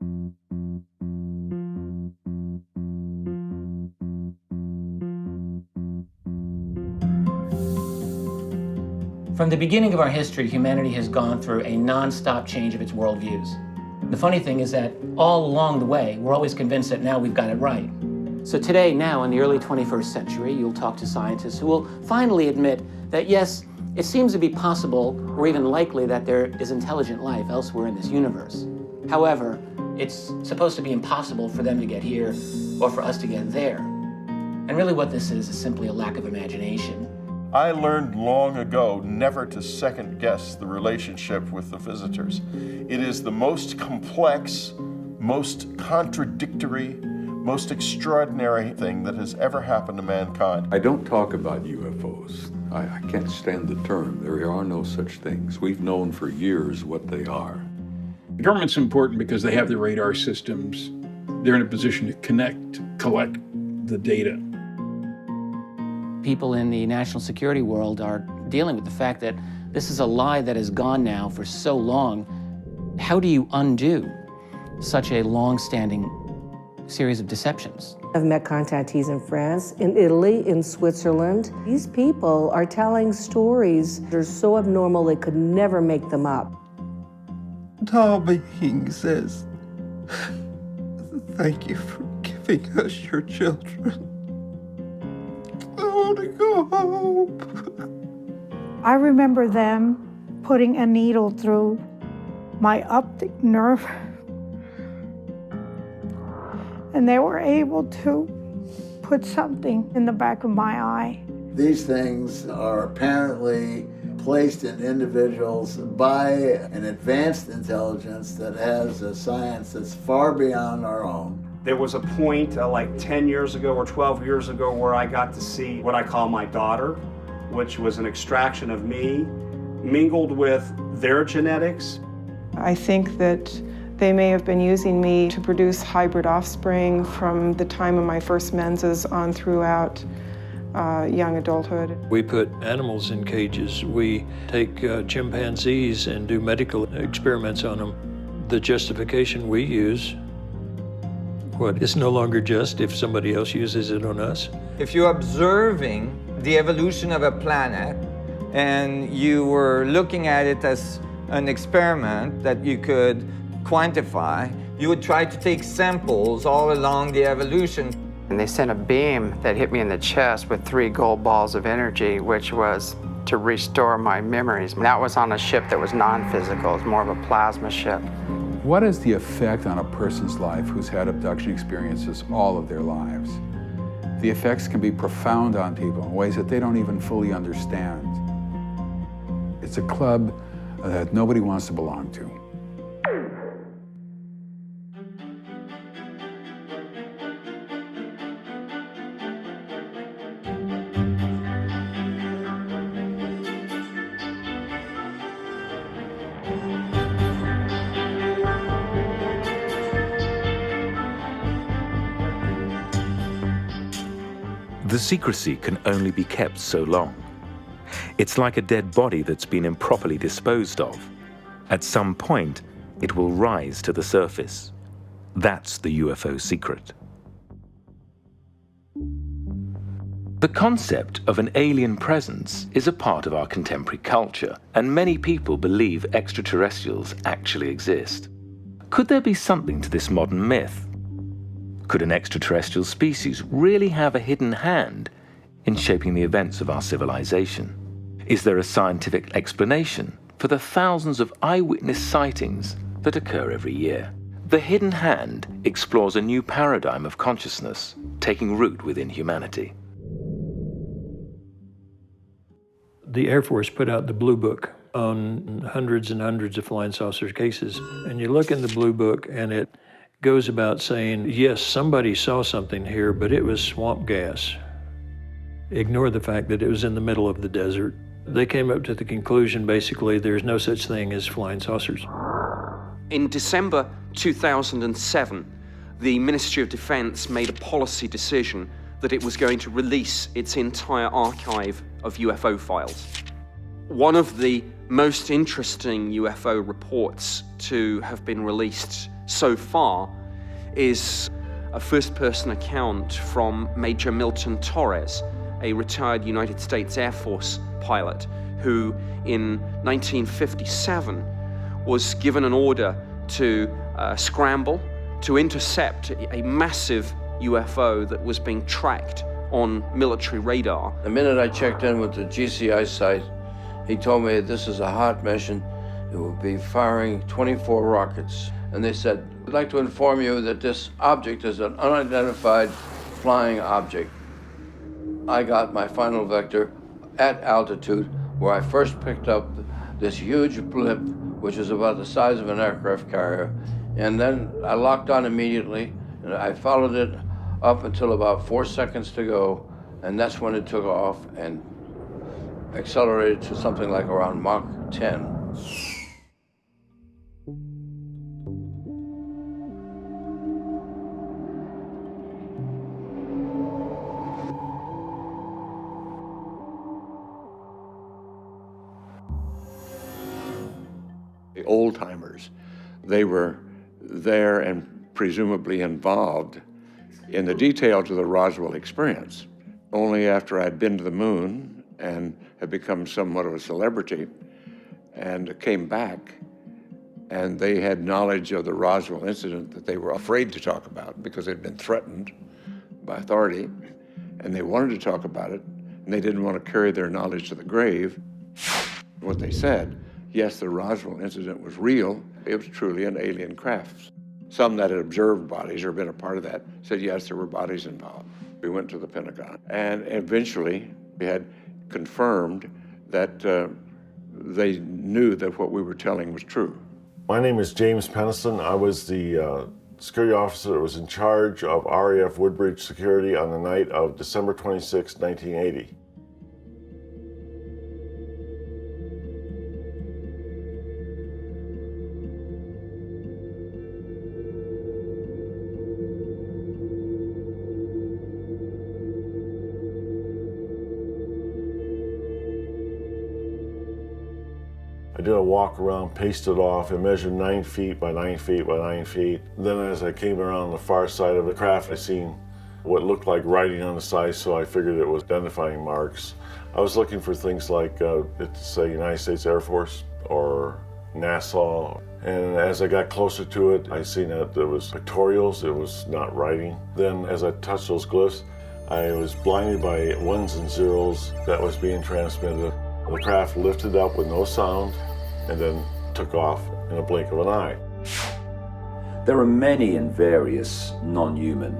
From the beginning of our history, humanity has gone through a non-stop change of its worldviews. The funny thing is that all along the way, we're always convinced that now we've got it right. So today, now in the early 21st century, you'll talk to scientists who will finally admit that yes, it seems to be possible or even likely that there is intelligent life elsewhere in this universe. However, it's supposed to be impossible for them to get here or for us to get there. And really what this is simply a lack of imagination. I learned long ago never to second guess the relationship with the visitors. It is the most complex, most contradictory, most extraordinary thing that has ever happened to mankind. I don't talk about UFOs. I can't stand the term. There are no such things. We've known for years what they are. The government's important because they have the radar systems. They're in a position to connect, collect the data. People in the national security world are dealing with the fact that this is a lie that has gone now for so long. How do you undo such a long-standing series of deceptions? I've met contactees in France, in Italy, in Switzerland. These people are telling stories that are so abnormal they could never make them up. Darby King says, "Thank you for giving us your children. I want to go home." I remember them putting a needle through my optic nerve, and they were able to put something in the back of my eye. These things are apparently placed in individuals by an advanced intelligence that has a science that's far beyond our own. There was a point like 10 years ago or 12 years ago where I got to see what I call my daughter, which was an extraction of me, mingled with their genetics. I think that they may have been using me to produce hybrid offspring from the time of my first menses on throughout young adulthood. We put animals in cages. We take chimpanzees and do medical experiments on them. The justification we use, it's no longer just if somebody else uses it on us. If you're observing the evolution of a planet and you were looking at it as an experiment that you could quantify, you would try to take samples all along the evolution. And they sent a beam that hit me in the chest with 3 gold balls of energy, which was to restore my memories. And that was on a ship that was non-physical. It was more of a plasma ship. What is the effect on a person's life who's had abduction experiences all of their lives? The effects can be profound on people in ways that they don't even fully understand. It's a club that nobody wants to belong to. The secrecy can only be kept so long. It's like a dead body that's been improperly disposed of. At some point, it will rise to the surface. That's the UFO secret. The concept of an alien presence is a part of our contemporary culture, and many people believe extraterrestrials actually exist. Could there be something to this modern myth? Could an extraterrestrial species really have a hidden hand in shaping the events of our civilization? Is there a scientific explanation for the thousands of eyewitness sightings that occur every year? The Hidden Hand explores a new paradigm of consciousness taking root within humanity. The Air Force put out the Blue Book on hundreds and hundreds of flying saucer cases. And you look in the Blue Book and it goes about saying, yes, somebody saw something here, but it was swamp gas. Ignore the fact that it was in the middle of the desert. They came up to the conclusion, basically, there's no such thing as flying saucers. In December 2007, the Ministry of Defense made a policy decision that it was going to release its entire archive of UFO files. One of the most interesting UFO reports to have been released so far is a first-person account from Major Milton Torres, a retired United States Air Force pilot who in 1957 was given an order to scramble to intercept a massive UFO that was being tracked on military radar. The minute I checked in with the GCI site, he told me this is a hot mission. It will be firing 24 rockets. And they said, we'd like to inform you that this object is an unidentified flying object. I got my final vector at altitude where I first picked up this huge blip, which is about the size of an aircraft carrier. And then I locked on immediately, and I followed it up until about 4 seconds to go, and that's when it took off and accelerated to something like around Mach 10. The old-timers, they were there and presumably involved in the details of the Roswell experience. Only after I'd been to the moon and had become somewhat of a celebrity and came back, and they had knowledge of the Roswell incident that they were afraid to talk about because they'd been threatened by authority, and they wanted to talk about it, and they didn't want to carry their knowledge to the grave. What they said, yes, the Roswell incident was real. It was truly an alien craft. Some that had observed bodies or been a part of that said, yes, there were bodies involved. We went to the Pentagon, and eventually we had confirmed that they knew that what we were telling was true. My name is James Pennison. I was the security officer that was in charge of RAF Woodbridge security on the night of December 26, 1980. I did a walk around, paced it off, and measured 9 feet by 9 feet by 9 feet. Then as I came around the far side of the craft, I seen what looked like writing on the side, so I figured it was identifying marks. I was looking for things like, say, United States Air Force or NASA. And as I got closer to it, I seen that there was pictorials, it was not writing. Then as I touched those glyphs, I was blinded by ones and zeros that was being transmitted. The craft lifted up with no sound and then took off in a blink of an eye. There are many and various non-human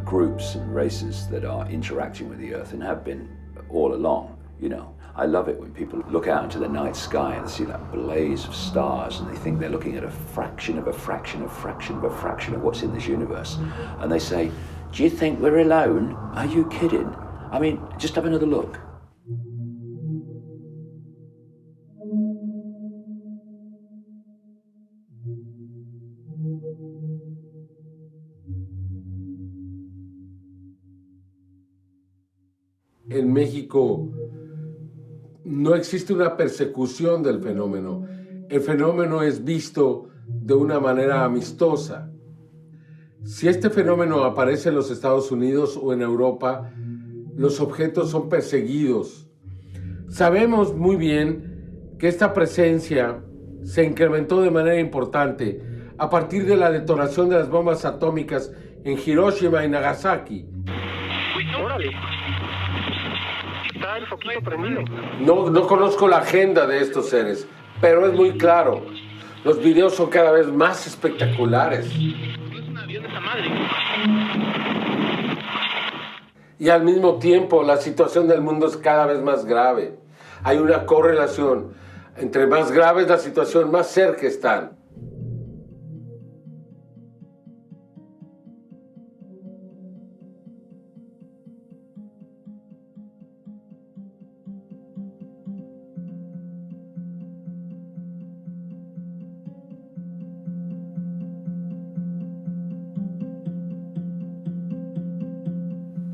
groups and races that are interacting with the Earth and have been all along, you know. I love it when people look out into the night sky and see that blaze of stars and they think they're looking at a fraction of a fraction of fraction of a fraction of what's in this universe. And they say, do you think we're alone? Are you kidding? I mean, just have another look. En México no existe una persecución del fenómeno. El fenómeno es visto de una manera amistosa. Si este fenómeno aparece en los Estados Unidos o en Europa, los objetos son perseguidos. Sabemos muy bien que esta presencia se incrementó de manera importante a partir de la detonación de las bombas atómicas en Hiroshima y Nagasaki. ¡Órale! Está el foquito prendido. No conozco la agenda de estos seres, pero es muy claro. Los videos son cada vez más espectaculares. Es un avión de esa madre. Y al mismo tiempo, la situación del mundo es cada vez más grave. Hay una correlación. Entre más grave es la situación, más cerca están.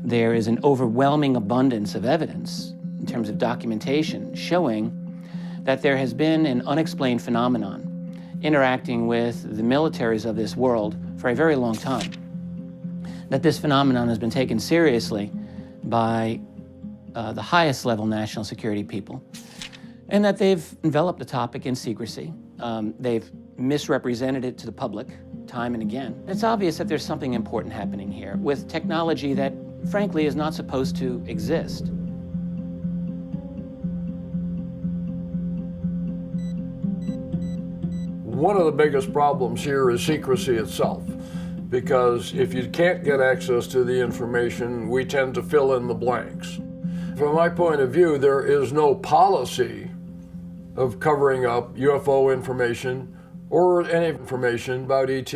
There is an overwhelming abundance of evidence in terms of documentation showing that there has been an unexplained phenomenon interacting with the militaries of this world for a very long time. That this phenomenon has been taken seriously by the highest level national security people, and that they've enveloped the topic in secrecy. They've misrepresented it to the public time and again. It's obvious that there's something important happening here with technology that, frankly, is not supposed to exist. One of the biggest problems here is secrecy itself, because if you can't get access to the information, we tend to fill in the blanks. From my point of view, there is no policy of covering up UFO information or any information about ET.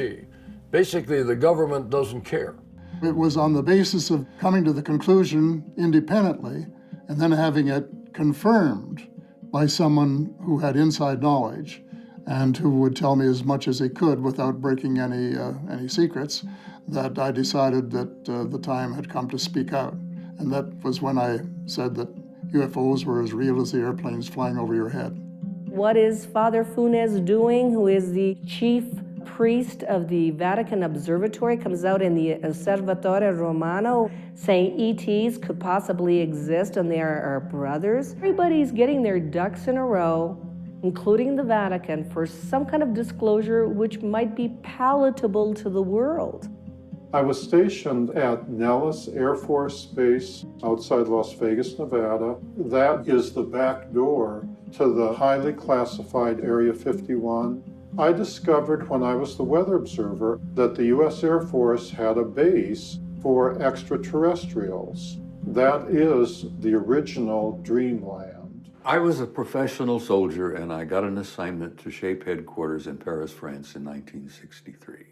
Basically, the government doesn't care. It was on the basis of coming to the conclusion independently and then having it confirmed by someone who had inside knowledge and who would tell me as much as he could without breaking any secrets, that I decided that the time had come to speak out. And that was when I said that UFOs were as real as the airplanes flying over your head. What is Father Funes doing, who is the chief priest of the Vatican Observatory, comes out in the Osservatore Romano saying ETs could possibly exist and they are our brothers? Everybody's getting their ducks in a row, including the Vatican, for some kind of disclosure which might be palatable to the world. I was stationed at Nellis Air Force Base outside Las Vegas, Nevada. That is the back door to the highly classified Area 51. I discovered when I was the weather observer that the U.S. Air Force had a base for extraterrestrials. That is the original dreamland. I was a professional soldier and I got an assignment to shape headquarters in Paris, France in 1963.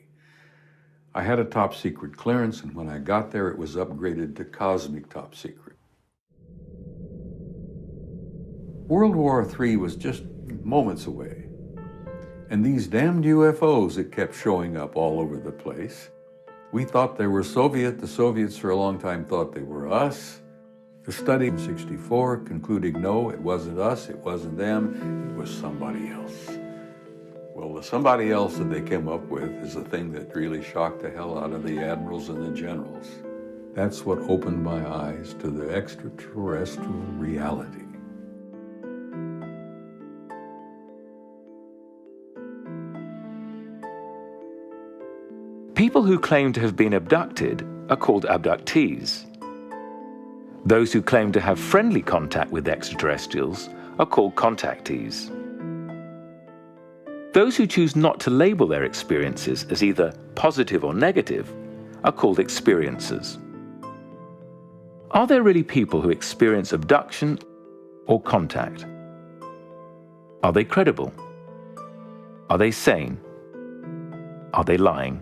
I had a top secret clearance, and when I got there, it was upgraded to cosmic top secret. World War III was just moments away. And these damned UFOs that kept showing up all over the place, we thought they were Soviet. The Soviets for a long time thought they were us. The study in '64 concluding, no, it wasn't us, it wasn't them, it was somebody else. Well, the somebody else that they came up with is the thing that really shocked the hell out of the admirals and the generals. That's what opened my eyes to the extraterrestrial reality. People who claim to have been abducted are called abductees. Those who claim to have friendly contact with extraterrestrials are called contactees. Those who choose not to label their experiences as either positive or negative are called experiencers. Are there really people who experience abduction or contact? Are they credible? Are they sane? Are they lying?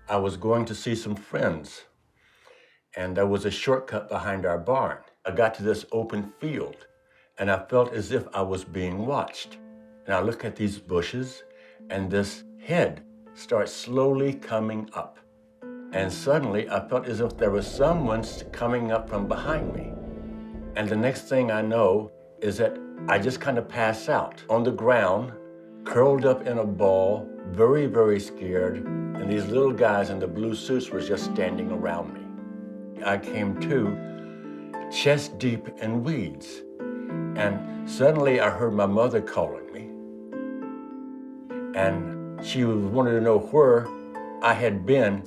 I was going to see some friends, and there was a shortcut behind our barn. I got to this open field, and I felt as if I was being watched. And I look at these bushes, and this head starts slowly coming up. And suddenly, I felt as if there was someone coming up from behind me. And the next thing I know is that I just kind of pass out on the ground, curled up in a ball, very, very scared, and these little guys in the blue suits were just standing around me. I came to, chest deep in weeds, and suddenly I heard my mother calling me, and she wanted to know where I had been.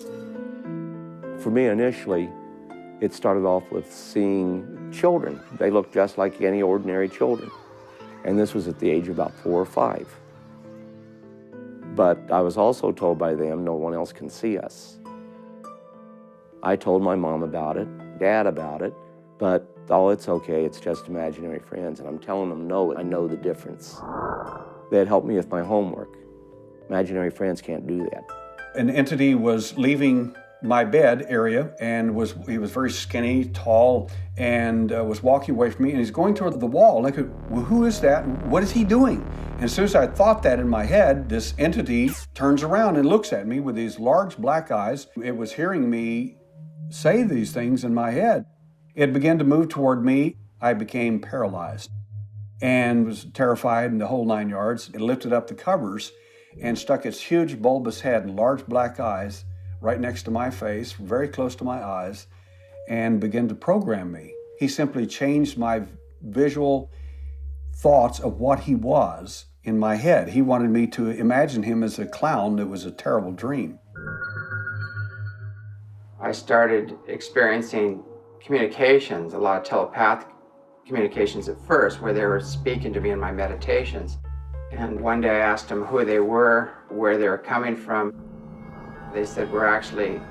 For me, initially, it started off with seeing children. They looked just like any ordinary children, and this was at the age of about 4 or 5. But I was also told by them, no one else can see us. I told my mom about it, Dad about it, but oh, it's okay, it's just imaginary friends. And I'm telling them, no, I know the difference. They had helped me with my homework. Imaginary friends can't do that. An entity was leaving my bed area, and he was very skinny, tall, and was walking away from me, and he's going toward the wall. And I go, well, who is that? What is he doing? And as soon as I thought that in my head, this entity turns around and looks at me with these large black eyes. It was hearing me say these things in my head. It began to move toward me. I became paralyzed and was terrified in the whole 9 yards. It lifted up the covers and stuck its huge bulbous head and large black eyes right next to my face, very close to my eyes, and began to program me. He simply changed my visual thoughts of what he was in my head. He wanted me to imagine him as a clown that was a terrible dream. I started experiencing communications, a lot of telepathic communications at first, where they were speaking to me in my meditations. And one day I asked them who they were, where they were coming from. They said, we're actually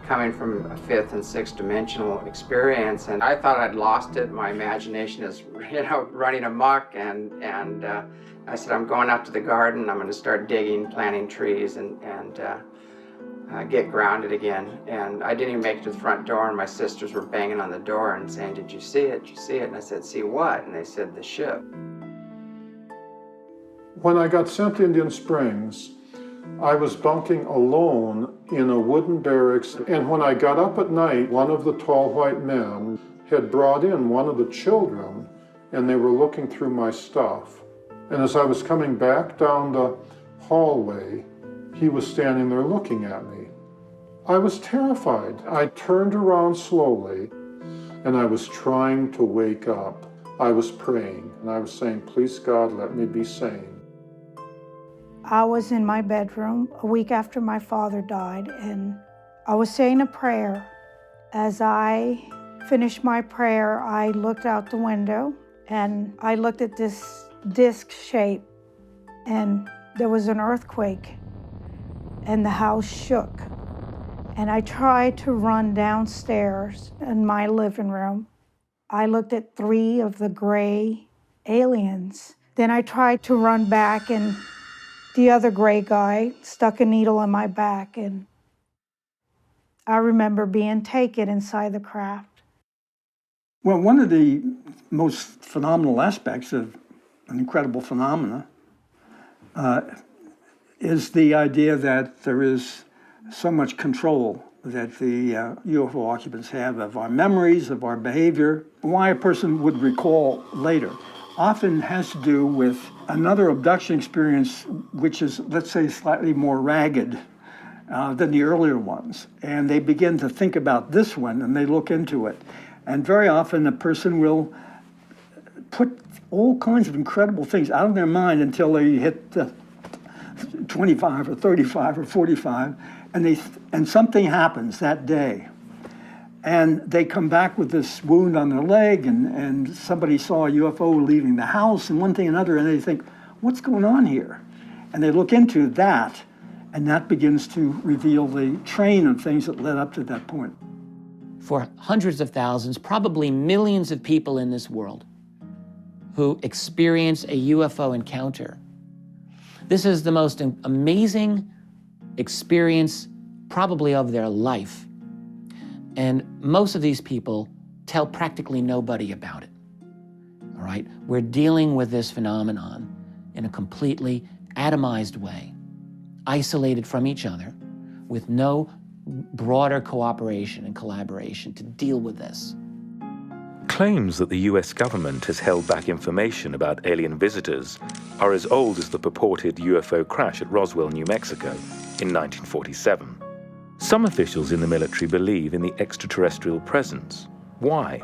coming from a fifth and sixth dimensional experience. And I thought I'd lost it. My imagination is, running amok. And I said, I'm going out to the garden. I'm going to start digging, planting trees, and get grounded again. And I didn't even make it to the front door, and my sisters were banging on the door and saying, did you see it? Did you see it? And I said, see what? And they said, the ship. When I got sent to Indian Springs, I was bunking alone in a wooden barracks, and when I got up at night, one of the tall white men had brought in one of the children, and they were looking through my stuff. And as I was coming back down the hallway, he was standing there looking at me. I was terrified. I turned around slowly, and I was trying to wake up. I was praying, and I was saying, please God, let me be sane. I was in my bedroom a week after my father died, and I was saying a prayer. As I finished my prayer, I looked out the window, and I looked at this disc shape, and there was an earthquake, and the house shook. And I tried to run downstairs in my living room. I looked at 3 of the gray aliens. Then I tried to run back, and the other gray guy stuck a needle in my back, and I remember being taken inside the craft. Well, one of the most phenomenal aspects of an incredible phenomena is the idea that there is so much control that the UFO occupants have of our memories, of our behavior. Why a person would recall later often has to do with another abduction experience, which is, let's say, slightly more ragged than the earlier ones. And they begin to think about this one, and they look into it. And very often a person will put all kinds of incredible things out of their mind until they hit 25 or 35 or 45, and something happens that day. And they come back with this wound on their leg, and somebody saw a UFO leaving the house, and one thing and another, and they think, what's going on here? And they look into that, and that begins to reveal the train of things that led up to that point. For hundreds of thousands, probably millions of people in this world who experience a UFO encounter, this is the most amazing experience probably of their life. And most of these people tell practically nobody about it, all right? We're dealing with this phenomenon in a completely atomized way, isolated from each other, with no broader cooperation and collaboration to deal with this. Claims that the US government has held back information about alien visitors are as old as the purported UFO crash at Roswell, New Mexico in 1947. Some officials in the military believe in the extraterrestrial presence. Why?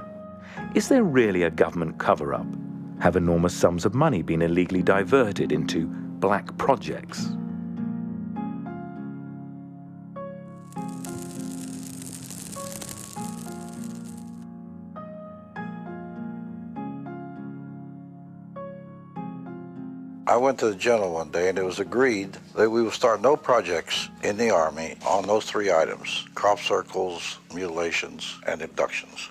Is there really a government cover-up? Have enormous sums of money been illegally diverted into black projects? I went to the general one day, and it was agreed that we would start no projects in the Army on those 3 items: crop circles, mutilations, and abductions.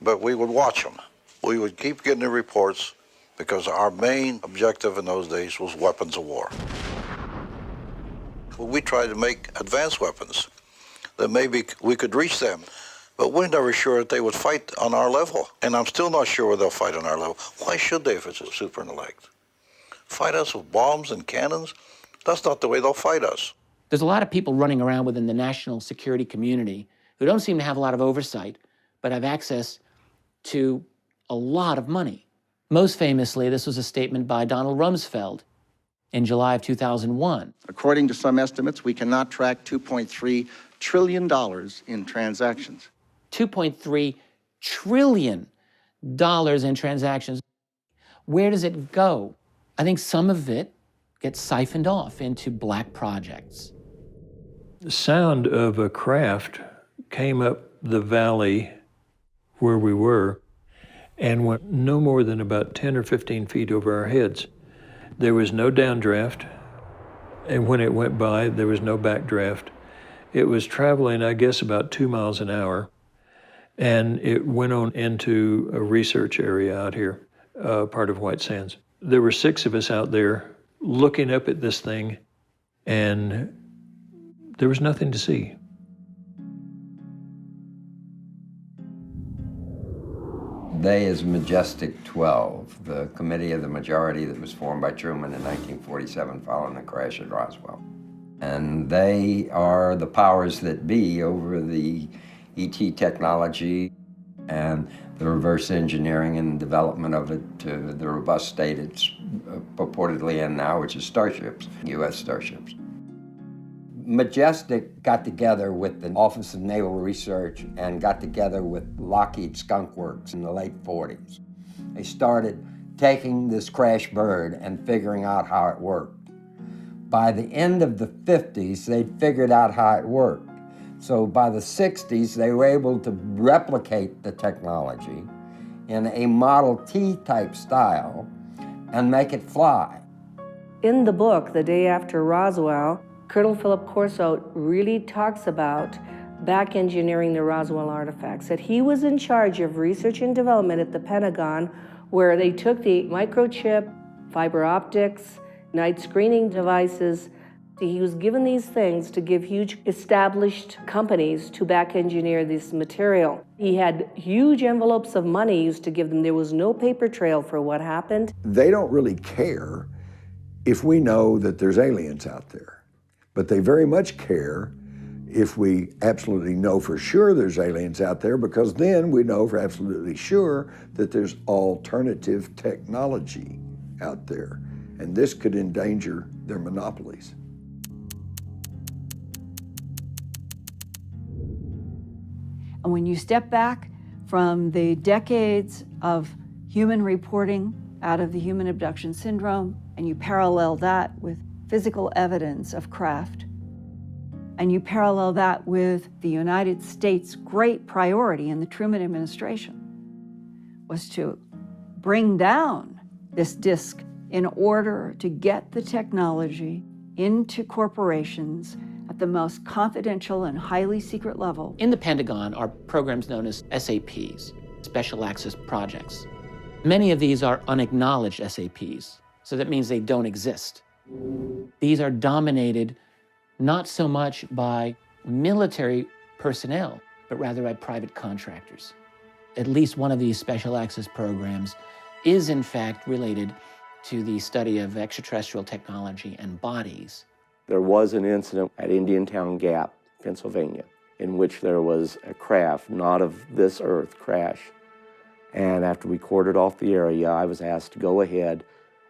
But we would watch them. We would keep getting the reports because our main objective in those days was weapons of war. We tried to make advanced weapons. that maybe we could reach them. But we're never sure that they would fight on our level. And I'm still not sure they'll fight on our level. Why should they if it's a super intellect? Fight us with bombs and cannons? That's not the way they'll fight us. There's a lot of people running around within the national security community who don't seem to have a lot of oversight, but have access to a lot of money. Most famously, this was a statement by Donald Rumsfeld in July of 2001. According to some estimates, we cannot track $2.3 trillion in transactions. $2.3 trillion in transactions. Where does it go? I think some of it gets siphoned off into black projects. The sound of a craft came up the valley where we were and went no more than about 10 or 15 feet over our heads. There was no downdraft, and when it went by, there was no backdraft. It was traveling, I guess, about 2 miles an hour, and it went on into a research area out here, part of White Sands. There were 6 of us out there looking up at this thing, and there was nothing to see. They is Majestic 12, the committee of the majority that was formed by Truman in 1947 following the crash at Roswell. And they are the powers that be over the ET technology and the reverse engineering and development of it to the robust state it's purportedly in now, which is starships, U.S. starships. Majestic got together with the Office of Naval Research and got together with Lockheed Skunk Works in the late 40s. They started taking this crash bird and figuring out how it worked. By the end of the 50s, they'd figured out how it worked. So by the 60s, they were able to replicate the technology in a Model T type style and make it fly. In the book, The Day After Roswell, Colonel Philip Corso really talks about back engineering the Roswell artifacts, that he was in charge of research and development at the Pentagon, where they took the microchip, fiber optics, night screening devices. He was given these things to give huge established companies to back engineer this material. He had huge envelopes of money used to give them. There was no paper trail for what happened. They don't really care if we know that there's aliens out there, but they very much care if we absolutely know for sure there's aliens out there, because then we know for absolutely sure that there's alternative technology out there, and this could endanger their monopolies. And when you step back from the decades of human reporting out of the human abduction syndrome, and you parallel that with physical evidence of craft, and you parallel that with the United States' great priority in the Truman administration was to bring down this disk in order to get the technology into corporations at the most confidential and highly secret level. In the Pentagon are programs known as SAPs, Special Access Projects. Many of these are unacknowledged SAPs, so that means they don't exist. These are dominated not so much by military personnel, but rather by private contractors. At least one of these special access programs is in fact related to the study of extraterrestrial technology and bodies. There was an incident at Indiantown Gap, Pennsylvania, in which there was a craft, not of this earth, crash. And after we cordoned off the area, I was asked to go ahead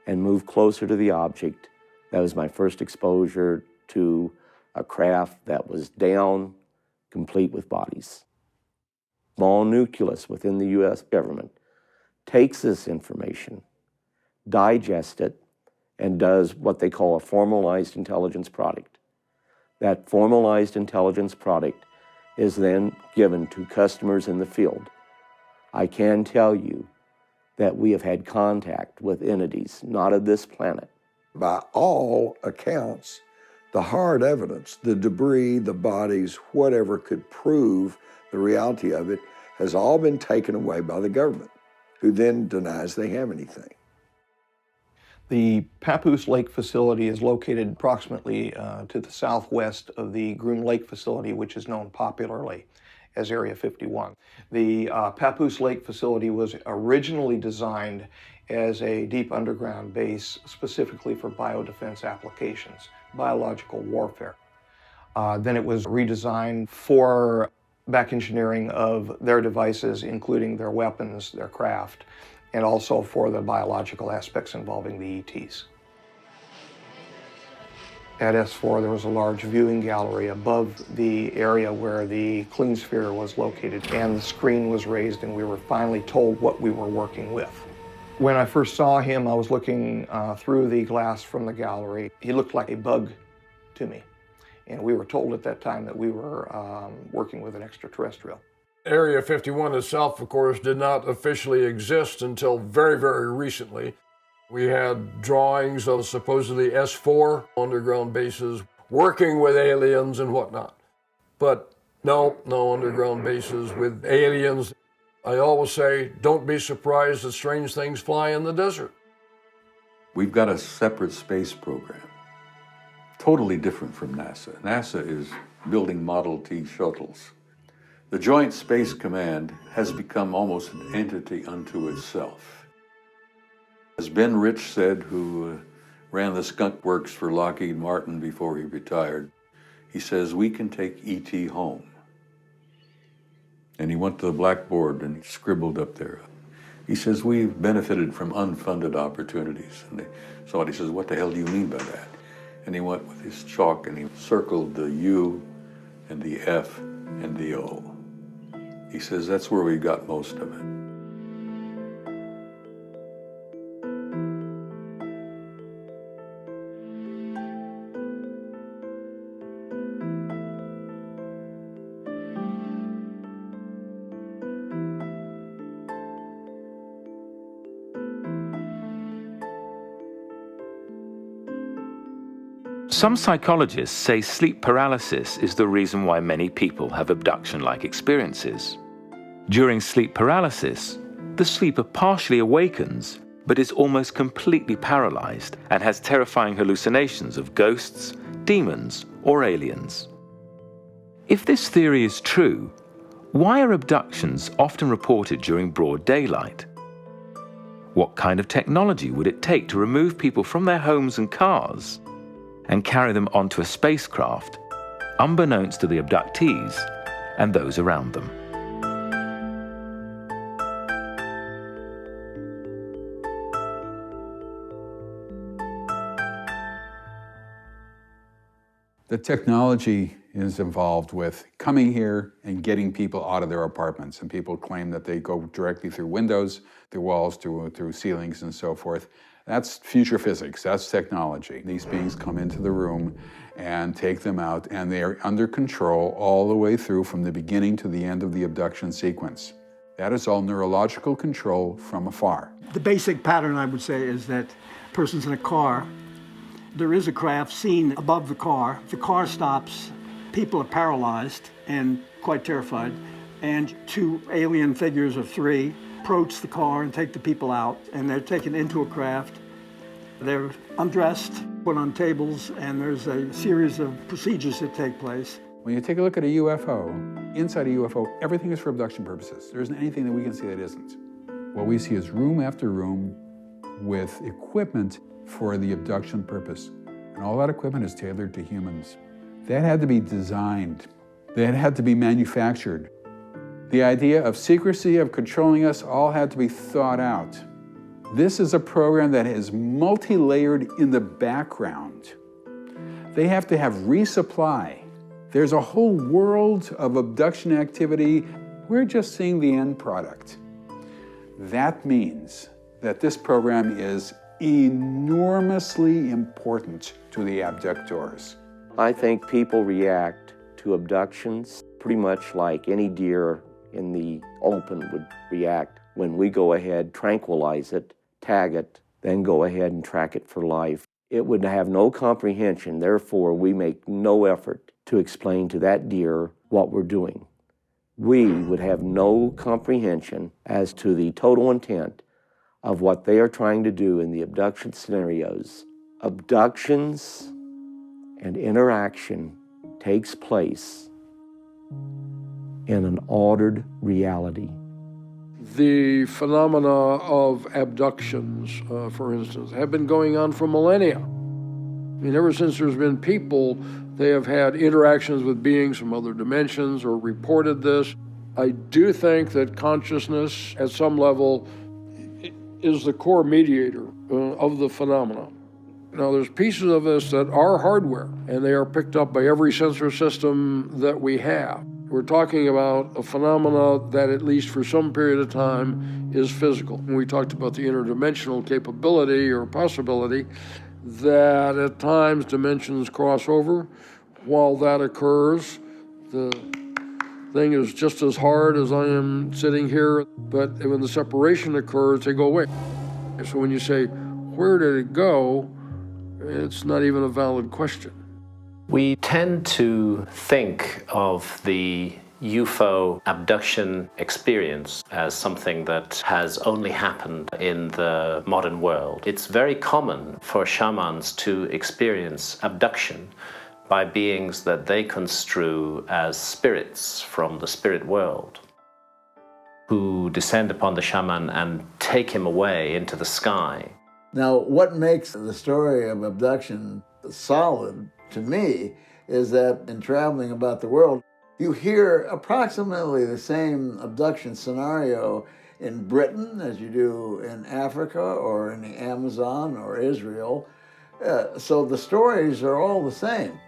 and move closer to the object. That was my first exposure to a craft that was down, complete with bodies. Small nucleus within the U.S. government takes this information, digests it, and does what they call a formalized intelligence product. That formalized intelligence product is then given to customers in the field. I can tell you that we have had contact with entities not of this planet. By all accounts, the hard evidence, the debris, the bodies, whatever could prove the reality of it, has all been taken away by the government, who then denies they have anything. The Papoose Lake facility is located approximately to the southwest of the Groom Lake facility, which is known popularly as Area 51. The Papoose Lake facility was originally designed as a deep underground base specifically for biodefense applications, biological warfare. Then it was redesigned for back engineering of their devices, including their weapons, their craft, and also for the biological aspects involving the ETs. At S4, there was a large viewing gallery above the area where the clean sphere was located, and the screen was raised, and we were finally told what we were working with. When I first saw him, I was looking through the glass from the gallery. He looked like a bug to me, and we were told at that time that we were working with an extraterrestrial. Area 51 itself, of course, did not officially exist until very, very recently. We had drawings of supposedly S4 underground bases working with aliens and whatnot. But no underground bases with aliens. I always say, don't be surprised that strange things fly in the desert. We've got a separate space program, totally different from NASA. NASA is building Model T shuttles. The Joint Space Command has become almost an entity unto itself. As Ben Rich said, who ran the skunk works for Lockheed Martin before he retired, he says, we can take ET home. And he went to the blackboard and he scribbled up there. He says, we've benefited from unfunded opportunities. And they saw it, he says, what the hell do you mean by that? And he went with his chalk and he circled the U and the F and the O. He says, that's where we got most of it. Some psychologists say sleep paralysis is the reason why many people have abduction-like experiences. During sleep paralysis, the sleeper partially awakens, but is almost completely paralyzed and has terrifying hallucinations of ghosts, demons, or aliens. If this theory is true, why are abductions often reported during broad daylight? What kind of technology would it take to remove people from their homes and cars and carry them onto a spacecraft, unbeknownst to the abductees and those around them? The technology is involved with coming here and getting people out of their apartments. And people claim that they go directly through windows, through walls, through ceilings, and so forth. That's future physics, that's technology. These beings come into the room and take them out, and they are under control all the way through from the beginning to the end of the abduction sequence. That is all neurological control from afar. The basic pattern, I would say, is that a person's in a car. There is a craft seen above the car stops, people are paralyzed and quite terrified, and two alien figures of three approach the car and take the people out, and they're taken into a craft. They're undressed, put on tables, and there's a series of procedures that take place. When you take a look at a UFO, inside a UFO, everything is for abduction purposes. There isn't anything that we can see that isn't. What we see is room after room with equipment for the abduction purpose. And all that equipment is tailored to humans. That had to be designed. That had to be manufactured. The idea of secrecy, of controlling us, all had to be thought out. This is a program that is multi-layered in the background. They have to have resupply. There's a whole world of abduction activity. We're just seeing the end product. That means that this program is enormously important to the abductors. I think people react to abductions pretty much like any deer in the open would react when we go ahead, tranquilize it, tag it, then go ahead and track it for life. It would have no comprehension, therefore we make no effort to explain to that deer what we're doing. We would have no comprehension as to the total intent of what they are trying to do in the abduction scenarios, abductions and interaction takes place in an ordered reality. The phenomena of abductions, for instance, have been going on for millennia. I mean, ever since there's been people, they have had interactions with beings from other dimensions or reported this. I do think that consciousness, at some level, is the core mediator of the phenomena. Now, there's pieces of this that are hardware, and they are picked up by every sensor system that we have. We're talking about a phenomena that, at least for some period of time, is physical. And we talked about the interdimensional capability or possibility that at times dimensions cross over. While that occurs, the thing is just as hard as I am sitting here, but when the separation occurs, they go away. So when you say, where did it go? It's not even a valid question. We tend to think of the UFO abduction experience as something that has only happened in the modern world. It's very common for shamans to experience abduction by beings that they construe as spirits from the spirit world, who descend upon the shaman and take him away into the sky. Now, what makes the story of abduction solid to me is that in traveling about the world, you hear approximately the same abduction scenario in Britain as you do in Africa or in the Amazon or Israel. So the stories are all the same.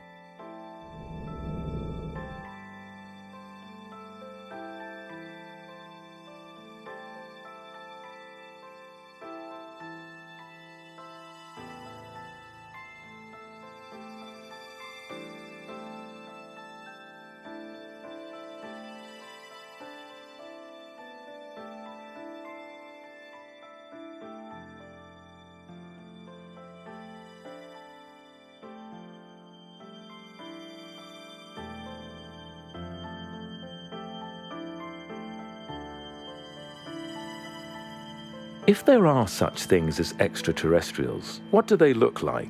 If there are such things as extraterrestrials, what do they look like?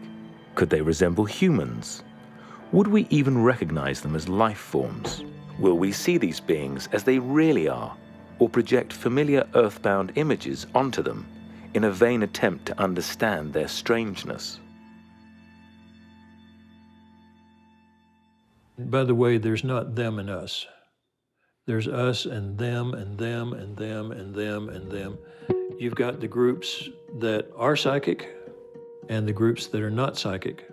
Could they resemble humans? Would we even recognize them as life forms? Will we see these beings as they really are, or project familiar earthbound images onto them in a vain attempt to understand their strangeness? By the way, there's not them and us. There's us and them and them and them and them and them. You've got the groups that are psychic and the groups that are not psychic.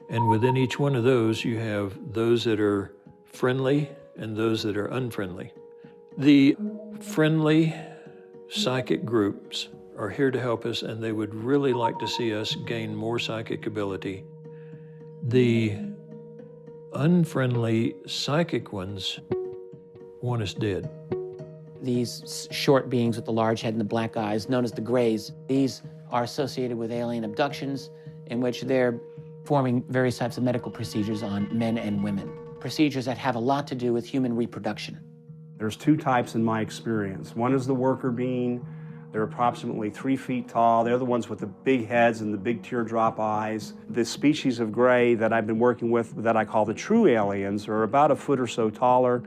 And within each one of those, you have those that are friendly and those that are unfriendly. The friendly psychic groups are here to help us, and they would really like to see us gain more psychic ability. The unfriendly psychic ones want us dead. These short beings with the large head and the black eyes, known as the Greys, these are associated with alien abductions in which they're performing various types of medical procedures on men and women. Procedures that have a lot to do with human reproduction. There's two types in my experience. One is the worker being. They're approximately 3 feet tall. They're the ones with the big heads and the big teardrop eyes. The species of Gray that I've been working with that I call the true aliens are about a foot or so taller,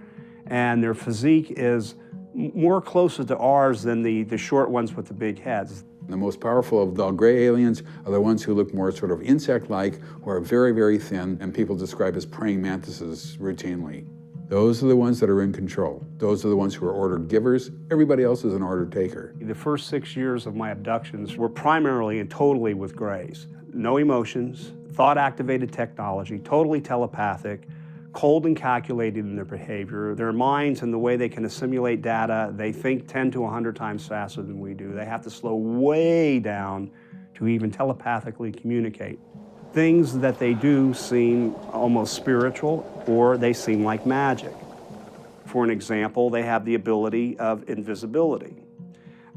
and their physique is more closer to ours than the short ones with the big heads. The most powerful of the gray aliens are the ones who look more sort of insect-like, who are very, very thin, and people describe as praying mantises routinely. Those are the ones that are in control. Those are the ones who are order givers. Everybody else is an order taker. The first 6 years of my abductions were primarily and totally with Grays. No emotions, thought-activated technology, totally telepathic, cold and calculated in their behavior. Their minds and the way they can assimilate data, they think 10 to 100 times faster than we do. They have to slow way down to even telepathically communicate. Things that they do seem almost spiritual, or they seem like magic. For an example, they have the ability of invisibility.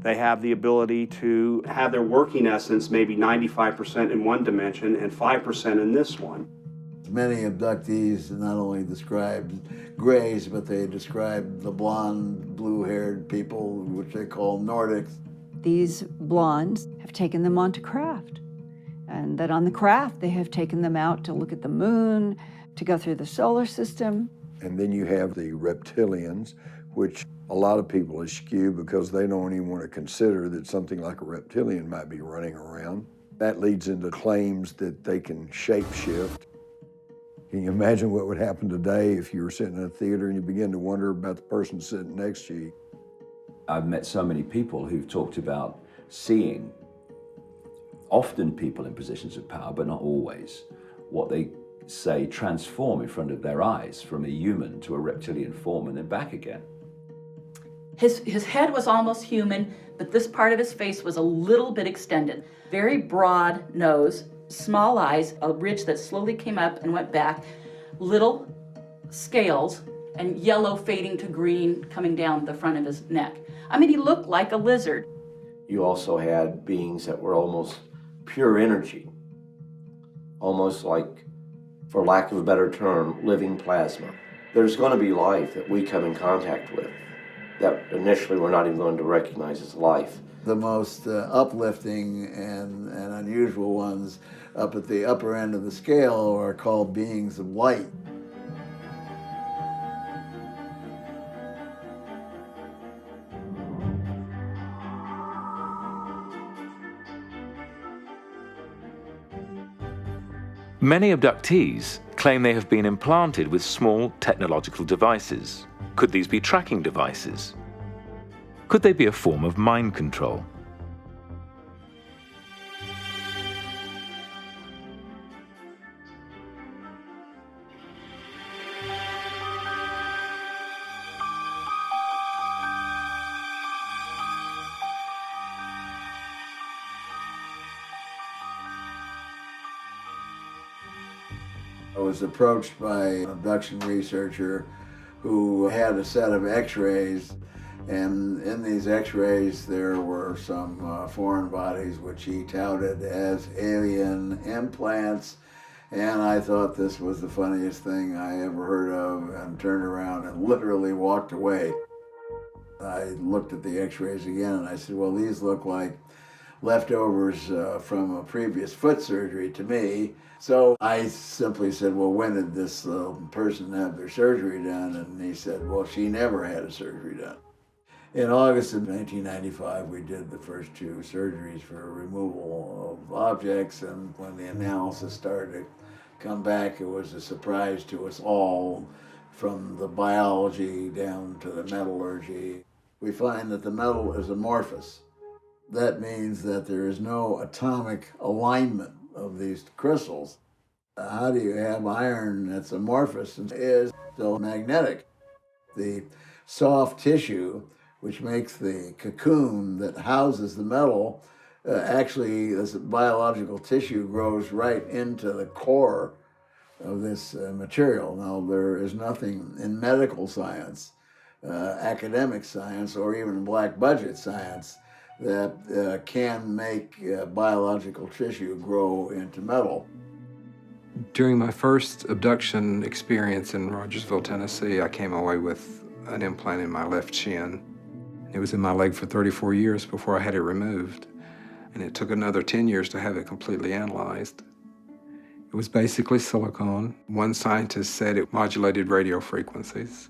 They have the ability to have their working essence maybe 95% in one dimension and 5% in this one. Many abductees not only describe Grays, but they describe the blonde, blue-haired people, which they call Nordics. these blondes have taken them onto craft. And that on the craft, they have taken them out to look at the moon, to go through the solar system. And then you have the reptilians, which a lot of people eschew because they don't even want to consider that something like a reptilian might be running around. That leads into claims that they can shapeshift. Can you imagine what would happen today if you were sitting in a theater and you begin to wonder about the person sitting next to you? I've met so many people who've talked about seeing, often people in positions of power, but not always, what they say transform in front of their eyes from a human to a reptilian form and then back again. His head was almost human, but this part of his face was a little bit extended. Very broad nose, small eyes, a ridge that slowly came up and went back, little scales, and yellow fading to green coming down the front of his neck. I mean, he looked like a lizard. You also had beings that were almost pure energy, almost like, for lack of a better term, living plasma. There's going to be life that we come in contact with that initially we're not even going to recognize as life. The most uplifting and unusual ones up at the upper end of the scale are called beings of light. Many abductees claim they have been implanted with small technological devices. Could these be tracking devices? Could they be a form of mind control? I was approached by an abduction researcher who had a set of x-rays, and in these x-rays there were some foreign bodies which he touted as alien implants, and I thought this was the funniest thing I ever heard of and turned around and literally walked away. I looked at the x-rays again and I said, well, these look like leftovers from a previous foot surgery to me. So I simply said, well, when did this person have their surgery done? And he said, well, she never had a surgery done. In August of 1995, we did the first 2 surgeries for removal of objects, and when the analysis started to come back, it was a surprise to us all, from the biology down to the metallurgy. We find that the metal is amorphous. That means that there is no atomic alignment of these crystals. How do you have iron that's amorphous and is still magnetic? The soft tissue, which makes the cocoon that houses the metal, actually, this biological tissue grows right into the core of this material. Now, there is nothing in medical science, academic science, or even black budget science that can make biological tissue grow into metal. During my first abduction experience in Rogersville, Tennessee, I came away with an implant in my left shin. It was in my leg for 34 years before I had it removed, and it took another 10 years to have it completely analyzed. It was basically silicone. One scientist said it modulated radio frequencies.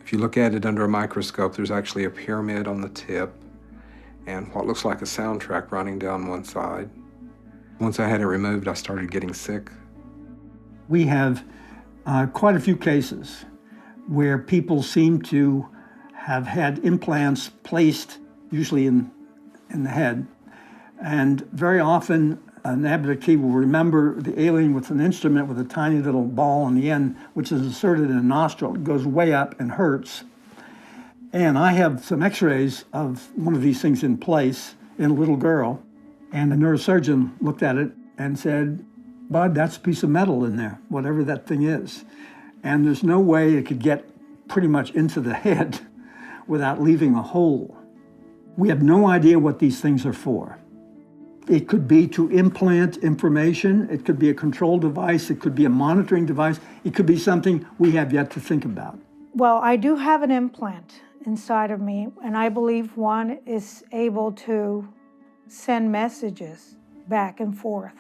If you look at it under a microscope, there's actually a pyramid on the tip and what looks like a soundtrack running down one side. Once I had it removed, I started getting sick. We have quite a few cases where people seem to have had implants placed, usually in the head, and very often an abductee will remember the alien with an instrument with a tiny little ball on the end, which is inserted in a nostril. It goes way up and hurts. And I have some x-rays of one of these things in place in a little girl, and the neurosurgeon looked at it and said, Bud, that's a piece of metal in there, whatever that thing is. And there's no way it could get pretty much into the head without leaving a hole. We have no idea what these things are for. It could be to implant information, it could be a control device, it could be a monitoring device, it could be something we have yet to think about. Well, I do have an implant. inside of me, and I believe one is able to send messages back and forth.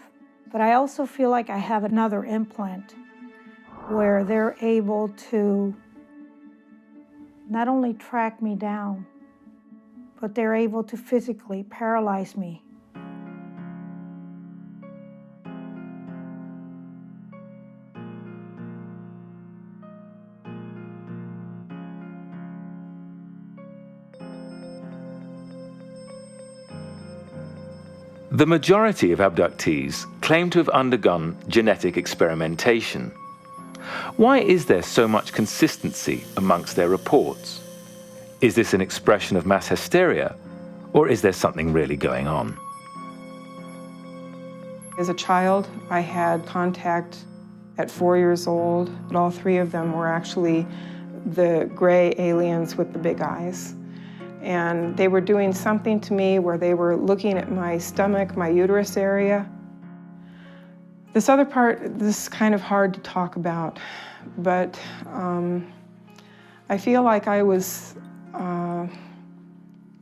But I also feel like I have another implant where they're able to not only track me down, but they're able to physically paralyze me. The majority of abductees claim to have undergone genetic experimentation. Why is there so much consistency amongst their reports? Is this an expression of mass hysteria, or is there something really going on? As a child, I had contact at 4 years old, but all three of them were actually the gray aliens with the big eyes. And they were doing something to me where they were looking at my stomach, my uterus area. This other part, this is kind of hard to talk about, but I feel like I was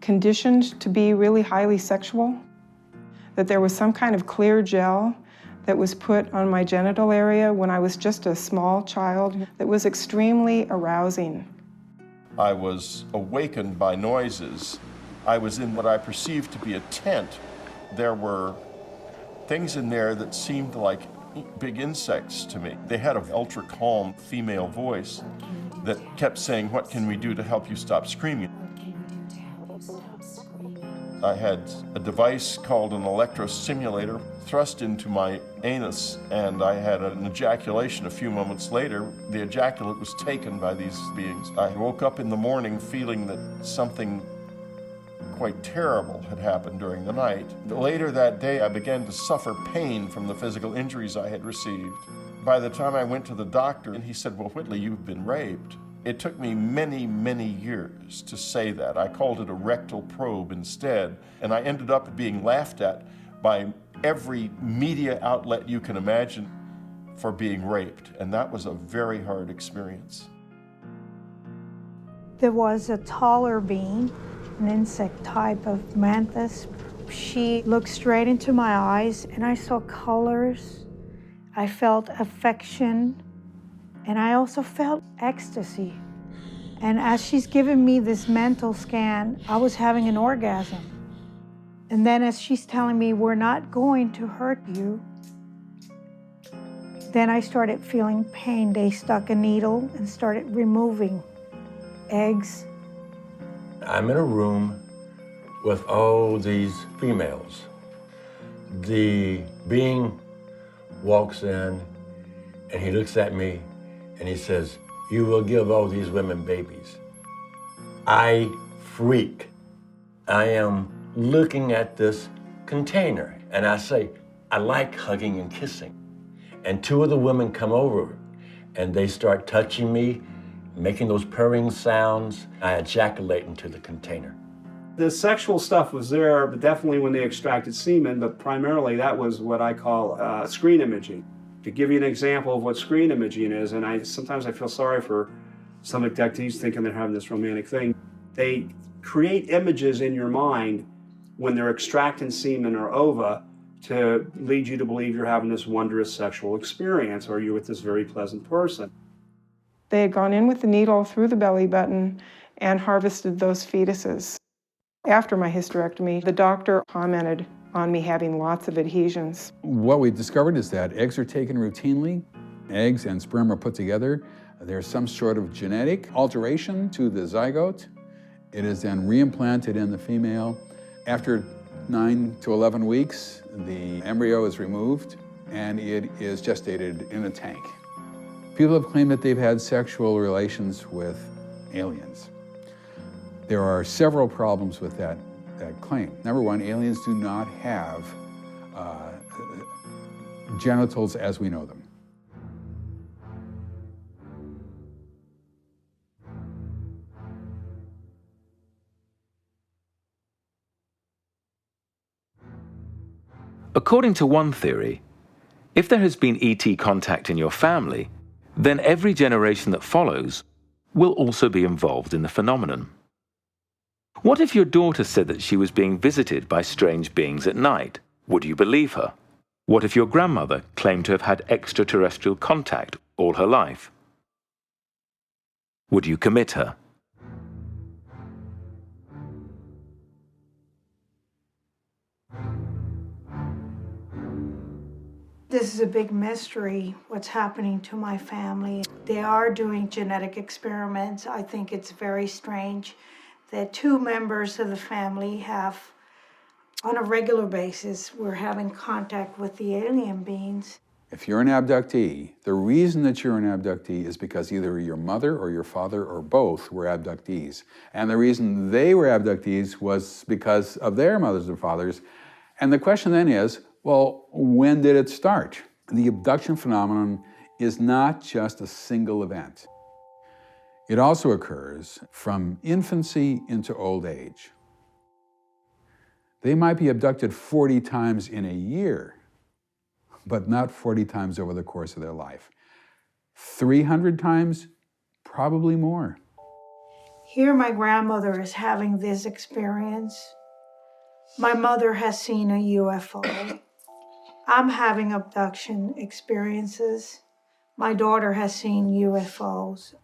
conditioned to be really highly sexual, that there was some kind of clear gel that was put on my genital area when I was just a small child that was extremely arousing. I was awakened by noises. I was in what I perceived to be a tent. There were things in there that seemed like big insects to me. They had an ultra calm female voice that kept saying, "What can we do to help you stop screaming?" I had a device called an electrostimulator thrust into my anus, and I had an ejaculation a few moments later. The ejaculate was taken by these beings. I woke up in the morning feeling that something quite terrible had happened during the night. Later that day, I began to suffer pain from the physical injuries I had received. By the time I went to the doctor, and he said, "Well, Whitley, you've been raped." It took me many, many years to say that. I called it a rectal probe instead, and I ended up being laughed at by every media outlet you can imagine for being raped, and that was a very hard experience. There was a taller being, an insect type of mantis. She looked straight into my eyes, and I saw colors. I felt affection, and I also felt ecstasy. And as she's giving me this mental scan, I was having an orgasm. And then as she's telling me, "We're not going to hurt you," then I started feeling pain. They stuck a needle and started removing eggs. I'm in a room with all these females. The being walks in and he looks at me and he says, "You will give all these women babies." I freak. I am looking at this container and I say, "I like hugging and kissing." And two of the women come over and they start touching me, making those purring sounds. I ejaculate into the container. The sexual stuff was there, but definitely when they extracted semen, but primarily that was what I call screen imaging. To give you an example of what screen imaging is, and sometimes I feel sorry for some abductees thinking they're having this romantic thing. They create images in your mind when they're extracting semen or ova to lead you to believe you're having this wondrous sexual experience or you're with this very pleasant person. They had gone in with the needle through the belly button and harvested those fetuses. After my hysterectomy, the doctor commented on me having lots of adhesions. What we discovered is that eggs are taken routinely. Eggs and sperm are put together. There's some sort of genetic alteration to the zygote. It is then reimplanted in the female. After 9 to 11 weeks, the embryo is removed and it is gestated in a tank. People have claimed that they've had sexual relations with aliens. There are several problems with that claim. Number one, aliens do not have genitals as we know them. According to one theory, if there has been ET contact in your family, then every generation that follows will also be involved in the phenomenon. What if your daughter said that she was being visited by strange beings at night? Would you believe her? What if your grandmother claimed to have had extraterrestrial contact all her life? Would you commit her? This is a big mystery, what's happening to my family. They are doing genetic experiments. I think it's very strange that 2 members of the family have, on a regular basis, we're having contact with the alien beings. If you're an abductee, the reason that you're an abductee is because either your mother or your father or both were abductees. And the reason they were abductees was because of their mothers and fathers. And the question then is, well, when did it start? The abduction phenomenon is not just a single event. It also occurs from infancy into old age. They might be abducted 40 times in a year, but not 40 times over the course of their life. 300 times, probably more. Here my grandmother is having this experience. My mother has seen a UFO. I'm having abduction experiences. My daughter has seen UFOs.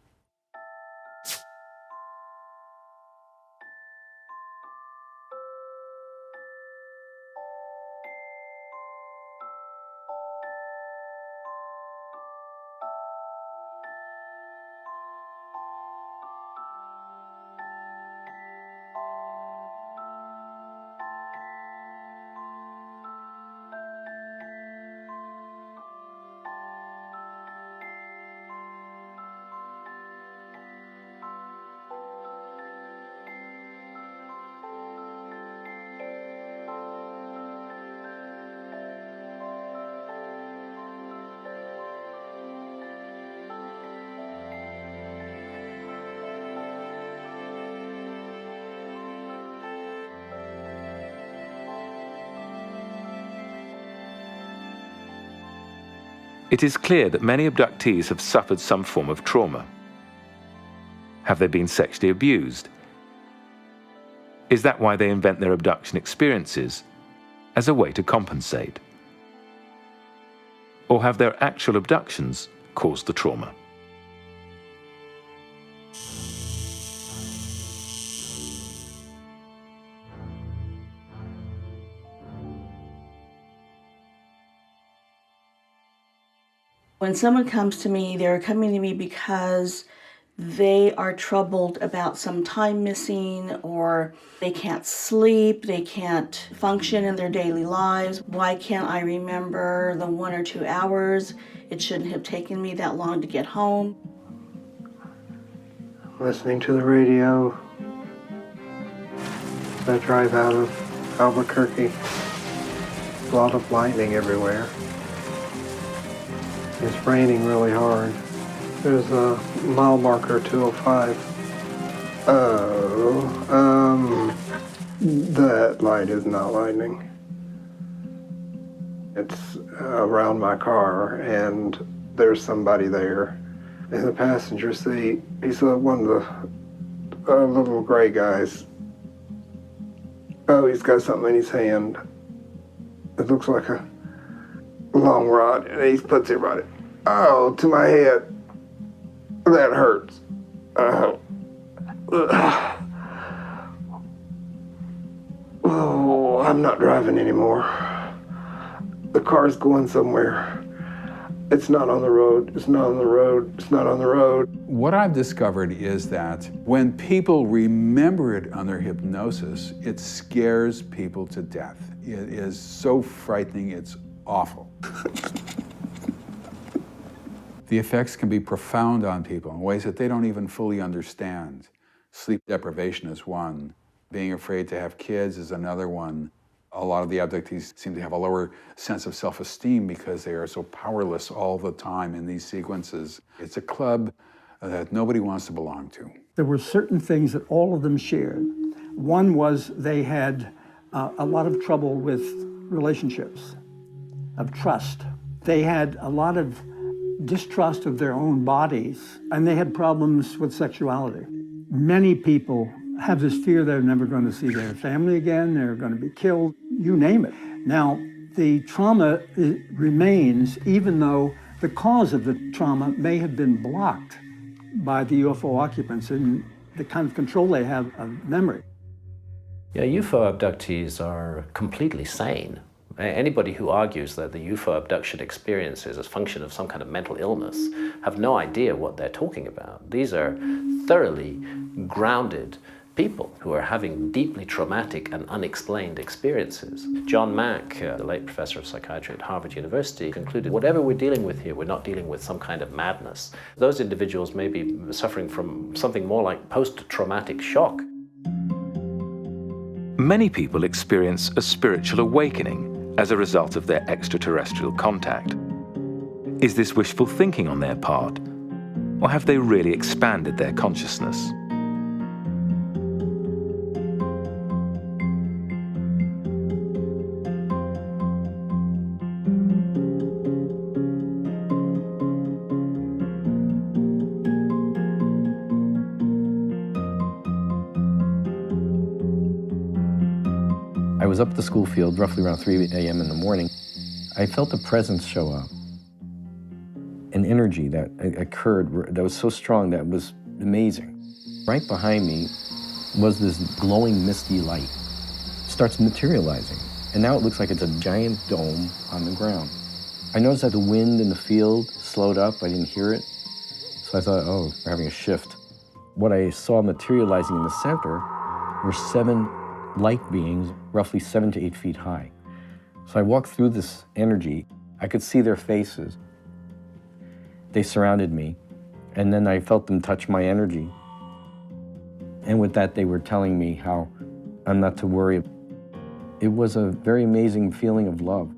It is clear that many abductees have suffered some form of trauma. Have they been sexually abused? Is that why they invent their abduction experiences as a way to compensate? Or have their actual abductions caused the trauma? When someone comes to me, they're coming to me because they are troubled about some time missing, or they can't sleep, they can't function in their daily lives. Why can't I remember the 1 or 2 hours? It shouldn't have taken me that long to get home. Listening to the radio as I drive out of Albuquerque. A lot of lightning everywhere. It's raining really hard. There's a mile marker 205. That light is not lightning. It's around my car, and there's somebody there in the passenger seat. He's one of the little gray guys. Oh, he's got something in his hand. It looks like a long rod, and he puts it right to my head. That hurts. Oh, I'm not driving anymore. The car's going somewhere. It's not on the road. It's not on the road. It's not on the road. What I've discovered is that when people remember it under hypnosis, it scares people to death. It is so frightening, it's awful. The effects can be profound on people in ways that they don't even fully understand. Sleep deprivation is one. Being afraid to have kids is another one. A lot of the abductees seem to have a lower sense of self-esteem because they are so powerless all the time in these sequences. It's a club that nobody wants to belong to. There were certain things that all of them shared. One was they had a lot of trouble with relationships, of trust. They had a lot of distrust of their own bodies, and they had problems with sexuality. Many people have this fear they're never going to see their family again, they're going to be killed, you name it. Now, the trauma remains, even though the cause of the trauma may have been blocked by the UFO occupants and the kind of control they have of memory. Yeah, UFO abductees are completely sane. Anybody who argues that the UFO abduction experience is a function of some kind of mental illness have no idea what they're talking about. These are thoroughly grounded people who are having deeply traumatic and unexplained experiences. John Mack, the late professor of psychiatry at Harvard University, concluded whatever we're dealing with here, we're not dealing with some kind of madness. Those individuals may be suffering from something more like post-traumatic shock. Many people experience a spiritual awakening as a result of their extraterrestrial contact. Is this wishful thinking on their part, or have they really expanded their consciousness? I was up at the school field roughly around 3 a.m. in the morning. I felt a presence show up, an energy that occurred that was so strong that was amazing. Right behind me was this glowing misty light. It starts materializing, and now it looks like it's a giant dome on the ground. I noticed that the wind in the field slowed up. I didn't hear it, so I thought, oh, we're having a shift. What I saw materializing in the center were 7 light beings, roughly 7 to 8 feet high. So I walked through this energy. I could see their faces. They surrounded me, and then I felt them touch my energy. And with that, they were telling me how I'm not to worry. It was a very amazing feeling of love.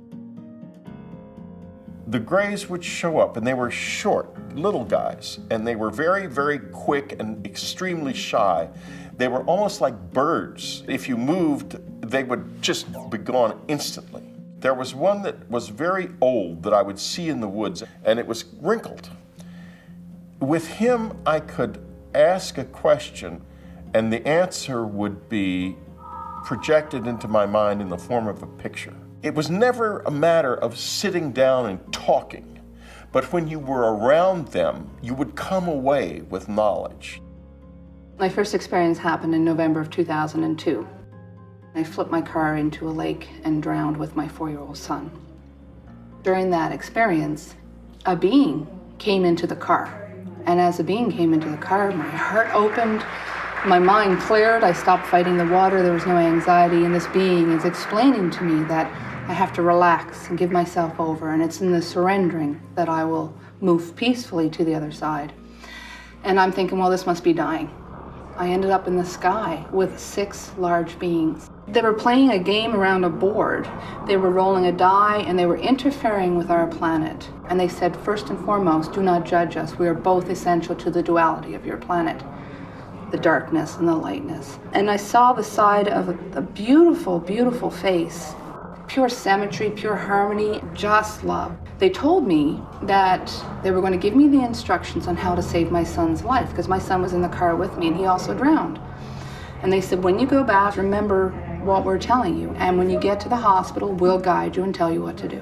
The Greys would show up, and they were short, little guys, and they were very, very quick and extremely shy. They were almost like birds. If you moved, they would just be gone instantly. There was one that was very old that I would see in the woods, and it was wrinkled. With him, I could ask a question, and the answer would be projected into my mind in the form of a picture. It was never a matter of sitting down and talking, but when you were around them, you would come away with knowledge. My first experience happened in November of 2002. I flipped my car into a lake and drowned with my 4-year-old son. During that experience, a being came into the car. And as the being came into the car, my heart opened, my mind cleared, I stopped fighting the water, there was no anxiety, and this being is explaining to me that I have to relax and give myself over, and it's in the surrendering that I will move peacefully to the other side. And I'm thinking, well, this must be dying. I ended up in the sky with 6 large beings. They were playing a game around a board. They were rolling a die, and they were interfering with our planet. And they said, first and foremost, do not judge us. We are both essential to the duality of your planet, the darkness and the lightness. And I saw the side of a beautiful, beautiful face. Pure symmetry, pure harmony, just love. They told me that they were going to give me the instructions on how to save my son's life, because my son was in the car with me and he also drowned. And they said, when you go back, remember what we're telling you, and when you get to the hospital, we'll guide you and tell you what to do.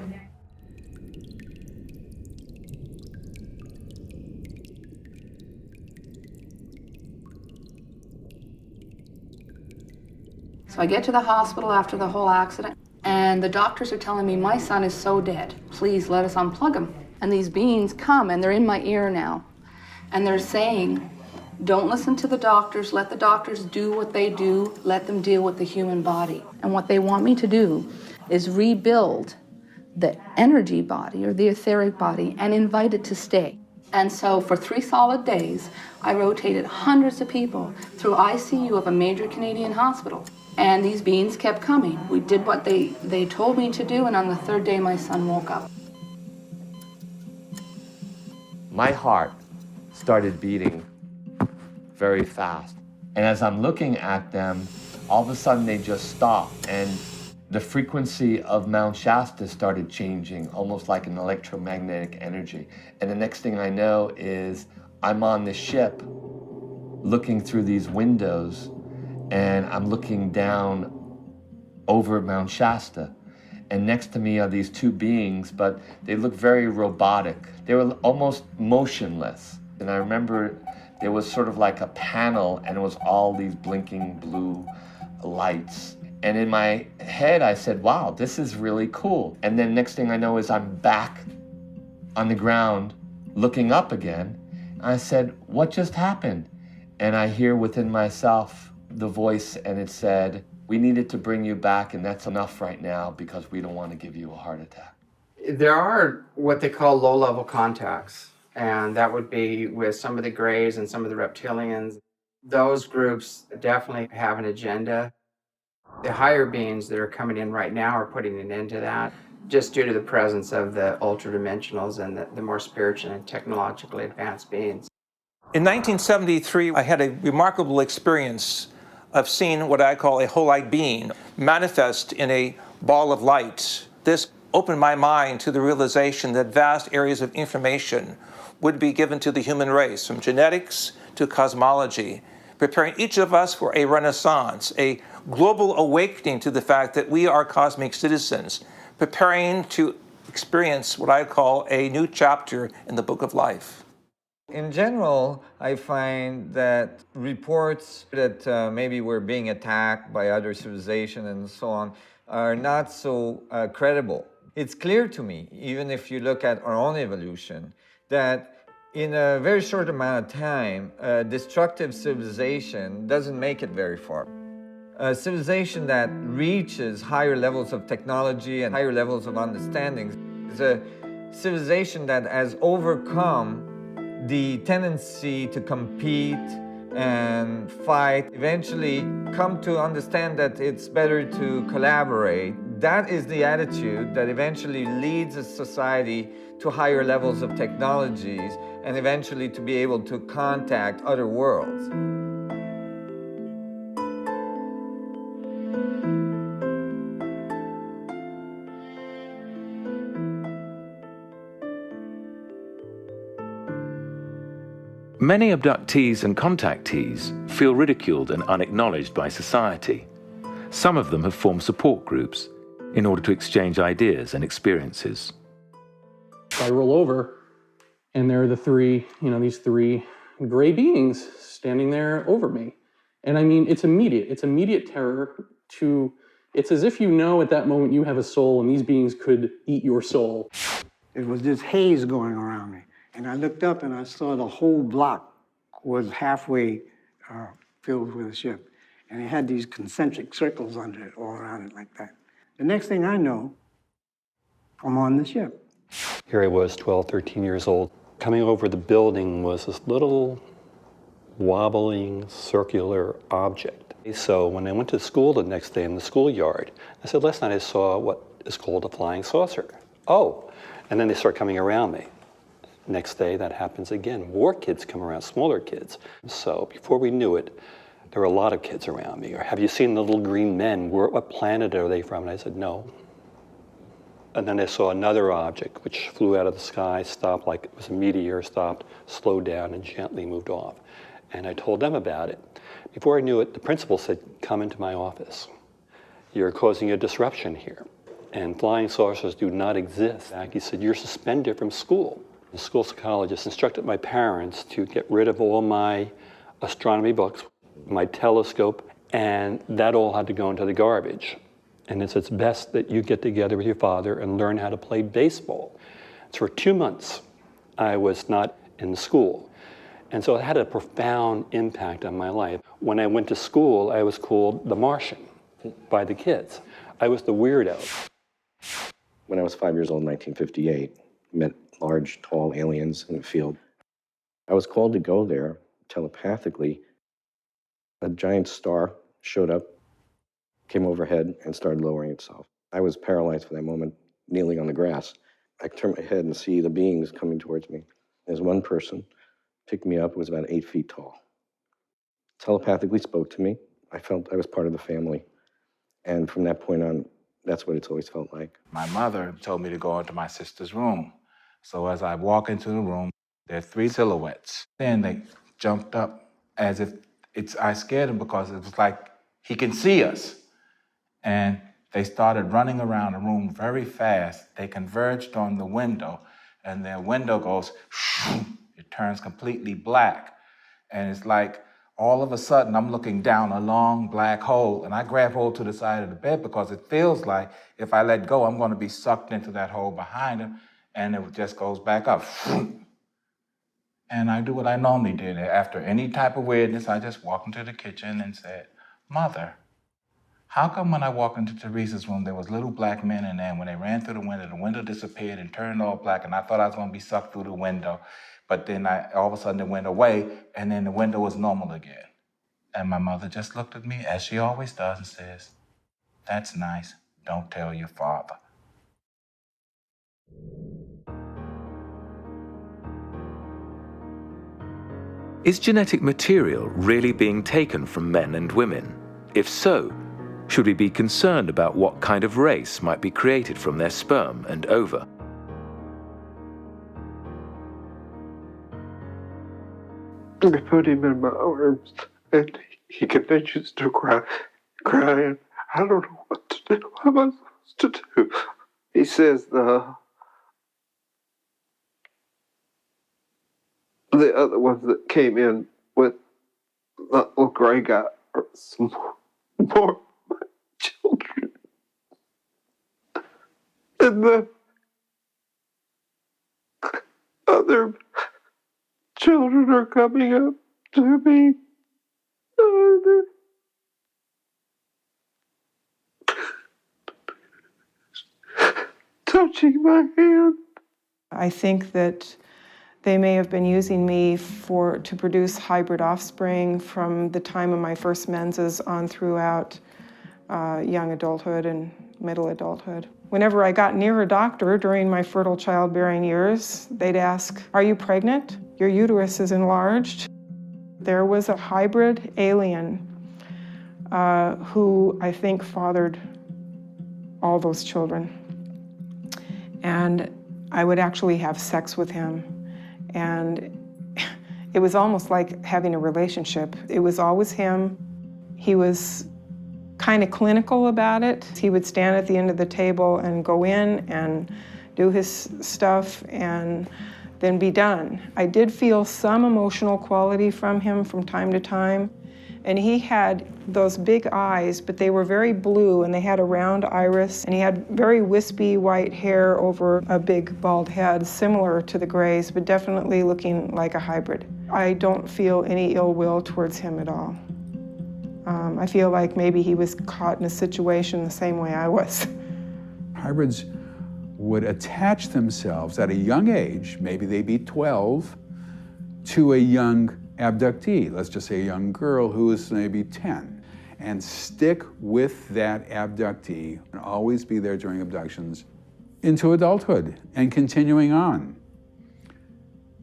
So I get to the hospital after the whole accident, and the doctors are telling me, my son is so dead. Please let us unplug him. And these beings come, and they're in my ear now. And they're saying, don't listen to the doctors. Let the doctors do what they do. Let them deal with the human body. And what they want me to do is rebuild the energy body or the etheric body and invite it to stay. And so for 3 solid days, I rotated hundreds of people through ICU of a major Canadian hospital. And these beings kept coming. We did what they told me to do, and on the 3rd day, my son woke up. My heart started beating very fast. And as I'm looking at them, all of a sudden they just stopped, and the frequency of Mount Shasta started changing, almost like an electromagnetic energy. And the next thing I know is I'm on the ship looking through these windows, and I'm looking down over Mount Shasta. And next to me are these two beings, but they look very robotic. They were almost motionless. And I remember there was sort of like a panel, and it was all these blinking blue lights. And in my head, I said, wow, this is really cool. And then next thing I know is I'm back on the ground looking up again. I said, what just happened? And I hear within myself the voice, and it said, we needed to bring you back, and that's enough right now because we don't want to give you a heart attack. There are what they call low-level contacts, and that would be with some of the Greys and some of the reptilians. Those groups definitely have an agenda. The higher beings that are coming in right now are putting an end to that, just due to the presence of the ultra-dimensionals and the more spiritual and technologically advanced beings. In 1973, I had a remarkable experience of seeing what I call a whole-light being manifest in a ball of light. This opened my mind to the realization that vast areas of information would be given to the human race, from genetics to cosmology, preparing each of us for a renaissance, a global awakening to the fact that we are cosmic citizens, preparing to experience what I call a new chapter in the book of life. In general, I find that reports that maybe we're being attacked by other civilizations and so on are not so credible. It's clear to me, even if you look at our own evolution, that in a very short amount of time, a destructive civilization doesn't make it very far. A civilization that reaches higher levels of technology and higher levels of understanding is a civilization that has overcome the tendency to compete and fight, eventually come to understand that it's better to collaborate. That is the attitude that eventually leads a society to higher levels of technologies and eventually to be able to contact other worlds. Many abductees and contactees feel ridiculed and unacknowledged by society. Some of them have formed support groups in order to exchange ideas and experiences. I roll over, and there are these three gray beings standing there over me. And I mean, it's immediate terror it's as if you know at that moment you have a soul and these beings could eat your soul. It was this haze going around me. And I looked up and I saw the whole block was halfway filled with a ship. And it had these concentric circles under it, all around it like that. The next thing I know, I'm on the ship. Here I was, 12, 13 years old. Coming over the building was this little wobbling circular object. So when I went to school the next day in the schoolyard, I said, last night I saw what is called a flying saucer. Oh, and then they start coming around me. Next day, that happens again. More kids come around, smaller kids. So before we knew it, there were a lot of kids around me. Or have you seen the little green men? What planet are they from? And I said, no. And then I saw another object which flew out of the sky, stopped like it was a meteor, stopped, slowed down, and gently moved off. And I told them about it. Before I knew it, the principal said, come into my office. You're causing a disruption here. And flying saucers do not exist. He said, you're suspended from school. The school psychologist instructed my parents to get rid of all my astronomy books, my telescope, and that all had to go into the garbage. And it's best that you get together with your father and learn how to play baseball. So for 2 months, I was not in school. And so it had a profound impact on my life. When I went to school, I was called the Martian by the kids. I was the weirdo. When I was 5 years old in 1958, met large, tall aliens in the field. I was called to go there telepathically. A giant star showed up, came overhead, and started lowering itself. I was paralyzed for that moment, kneeling on the grass. I turned my head and see the beings coming towards me. There's one person, picked me up, it was about 8 feet tall. Telepathically spoke to me. I felt I was part of the family. And from that point on, that's what it's always felt like. My mother told me to go into my sister's room. So as I walk into the room, there are 3 silhouettes. Then they jumped up as if I scared them because it was like he can see us. And they started running around the room very fast. They converged on the window, and their window goes, it turns completely black. And it's like, all of a sudden, I'm looking down a long black hole, and I grab hold to the side of the bed because it feels like if I let go, I'm going to be sucked into that hole behind him, and it just goes back up. And I do what I normally did. After any type of weirdness, I just walked into the kitchen and said, Mother, how come when I walked into Teresa's room, there was little black men in there, and when they ran through the window disappeared and turned all black, and I thought I was going to be sucked through the window. But then all of a sudden it went away, and then the window was normal again. And my mother just looked at me, as she always does, and says, that's nice. Don't tell your father. Is genetic material really being taken from men and women? If so, should we be concerned about what kind of race might be created from their sperm and ova? They put him in my arms, and he continues to cry, crying. I don't know what to do. What am I supposed to do? He says the other ones that came in with the little gray guy are some more of my children. And the other children are coming up to me. Touching my hand. I think that they may have been using me to produce hybrid offspring from the time of my first menses on throughout young adulthood and middle adulthood. Whenever I got near a doctor during my fertile childbearing years, they'd ask, are you pregnant? Your uterus is enlarged. There was a hybrid alien who I think fathered all those children. And I would actually have sex with him. And it was almost like having a relationship. It was always him. He was kind of clinical about it. He would stand at the end of the table and go in and do his stuff and then be done. I did feel some emotional quality from him from time to time. And he had those big eyes, but they were very blue, and they had a round iris, and he had very wispy white hair over a big bald head, similar to the Greys, but definitely looking like a hybrid. I don't feel any ill will towards him at all. I feel like maybe he was caught in a situation the same way I was. Hybrids would attach themselves at a young age, maybe they'd be 12, to a young abductee, let's just say a young girl who is maybe 10, and stick with that abductee and always be there during abductions into adulthood and continuing on.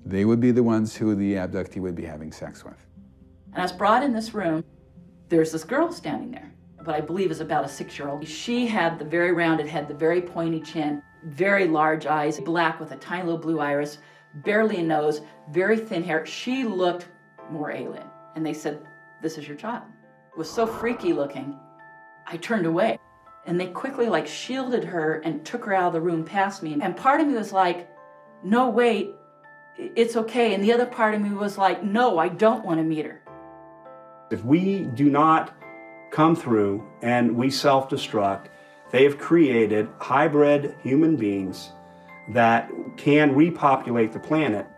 They would be the ones who the abductee would be having sex with. And I was brought in this room. There's this girl standing there, what I believe is about a 6-year-old. She had the very rounded head, the very pointy chin, very large eyes, black with a tiny little blue iris, barely a nose, very thin hair. She looked more alien. And they said, this is your child. It was so freaky looking, I turned away. And they quickly shielded her and took her out of the room past me. And part of me was like, no, wait, it's okay. And the other part of me was like, no, I don't want to meet her. If we do not come through and we self-destruct, they have created hybrid human beings that can repopulate the planet.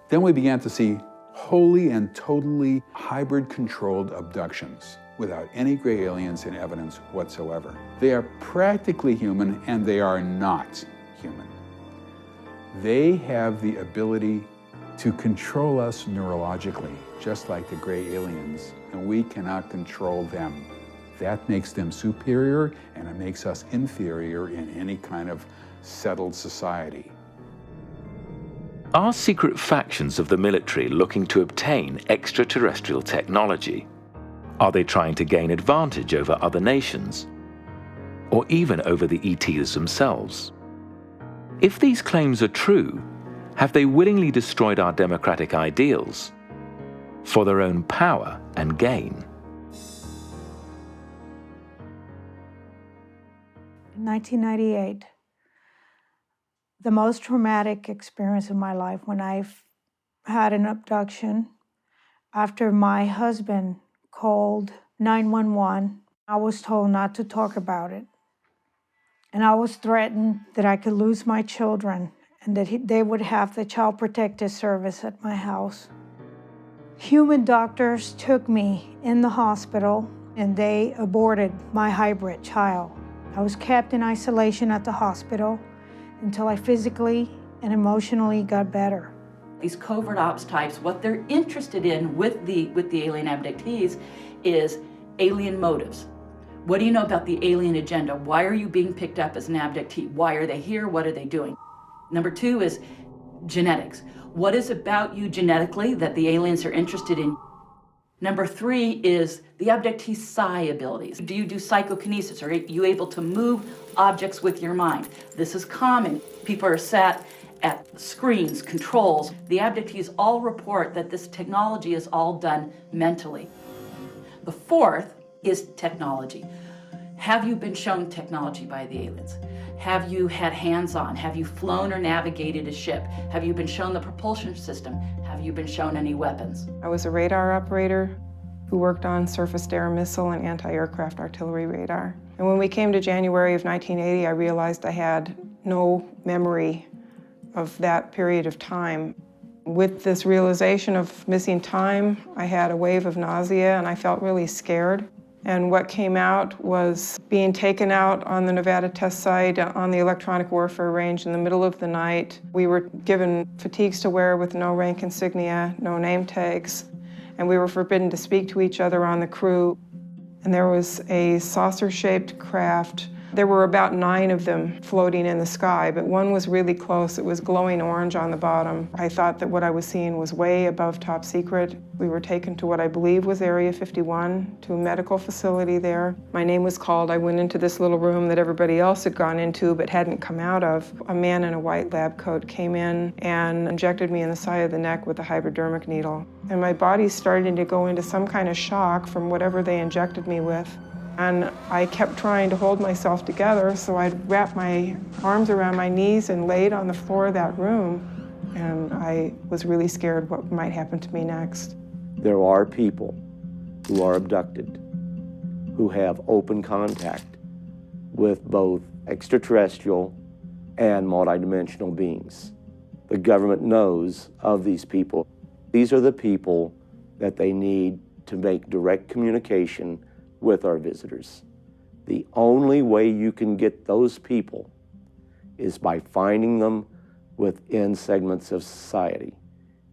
Then we began to see wholly and totally hybrid-controlled abductions without any gray aliens in evidence whatsoever. They are practically human, and they are not human. They have the ability to control us neurologically, just like the gray aliens, and we cannot control them. That makes them superior, and it makes us inferior in any kind of settled society. Are secret factions of the military looking to obtain extraterrestrial technology? Are they trying to gain advantage over other nations? Or even over the ETs themselves? If these claims are true, have they willingly destroyed our democratic ideals for their own power and gain? 1998. The most traumatic experience of my life when I've had an abduction. After my husband called 911, I was told not to talk about it. And I was threatened that I could lose my children and that they would have the child protective service at my house. Human doctors took me in the hospital and they aborted my hybrid child. I was kept in isolation at the hospital until I physically and emotionally got better. These covert ops types, what they're interested in with the alien abductees is alien motives. What do you know about the alien agenda? Why are you being picked up as an abductee? Why are they here? What are they doing? Number two is genetics. What is about you genetically that the aliens are interested in? Number three is the abductee's psi abilities. Do you do psychokinesis? Are you able to move objects with your mind? This is common. People are sat at screens, controls. The abductees all report that this technology is all done mentally. The fourth is technology. Have you been shown technology by the aliens? Have you had hands-on? Have you flown or navigated a ship? Have you been shown the propulsion system? Have you been shown any weapons? I was a radar operator who worked on surface-to-air missile and anti-aircraft artillery radar. And when we came to January of 1980, I realized I had no memory of that period of time. With this realization of missing time, I had a wave of nausea and I felt really scared. And what came out was being taken out on the Nevada test site on the electronic warfare range in the middle of the night. We were given fatigues to wear with no rank insignia, no name tags, and we were forbidden to speak to each other on the crew. And there was a saucer-shaped craft. There were about 9 of them floating in the sky, but one was really close. It was glowing orange on the bottom. I thought that what I was seeing was way above top secret. We were taken to what I believe was Area 51, to a medical facility there. My name was called. I went into this little room that everybody else had gone into but hadn't come out of. A man in a white lab coat came in and injected me in the side of the neck with a hypodermic needle. And my body started to go into some kind of shock from whatever they injected me with. And I kept trying to hold myself together, so I'd wrap my arms around my knees and laid on the floor of that room. And I was really scared what might happen to me next. There are people who are abducted, who have open contact with both extraterrestrial and multidimensional beings. The government knows of these people. These are the people that they need to make direct communication with our visitors. The only way you can get those people is by finding them within segments of society.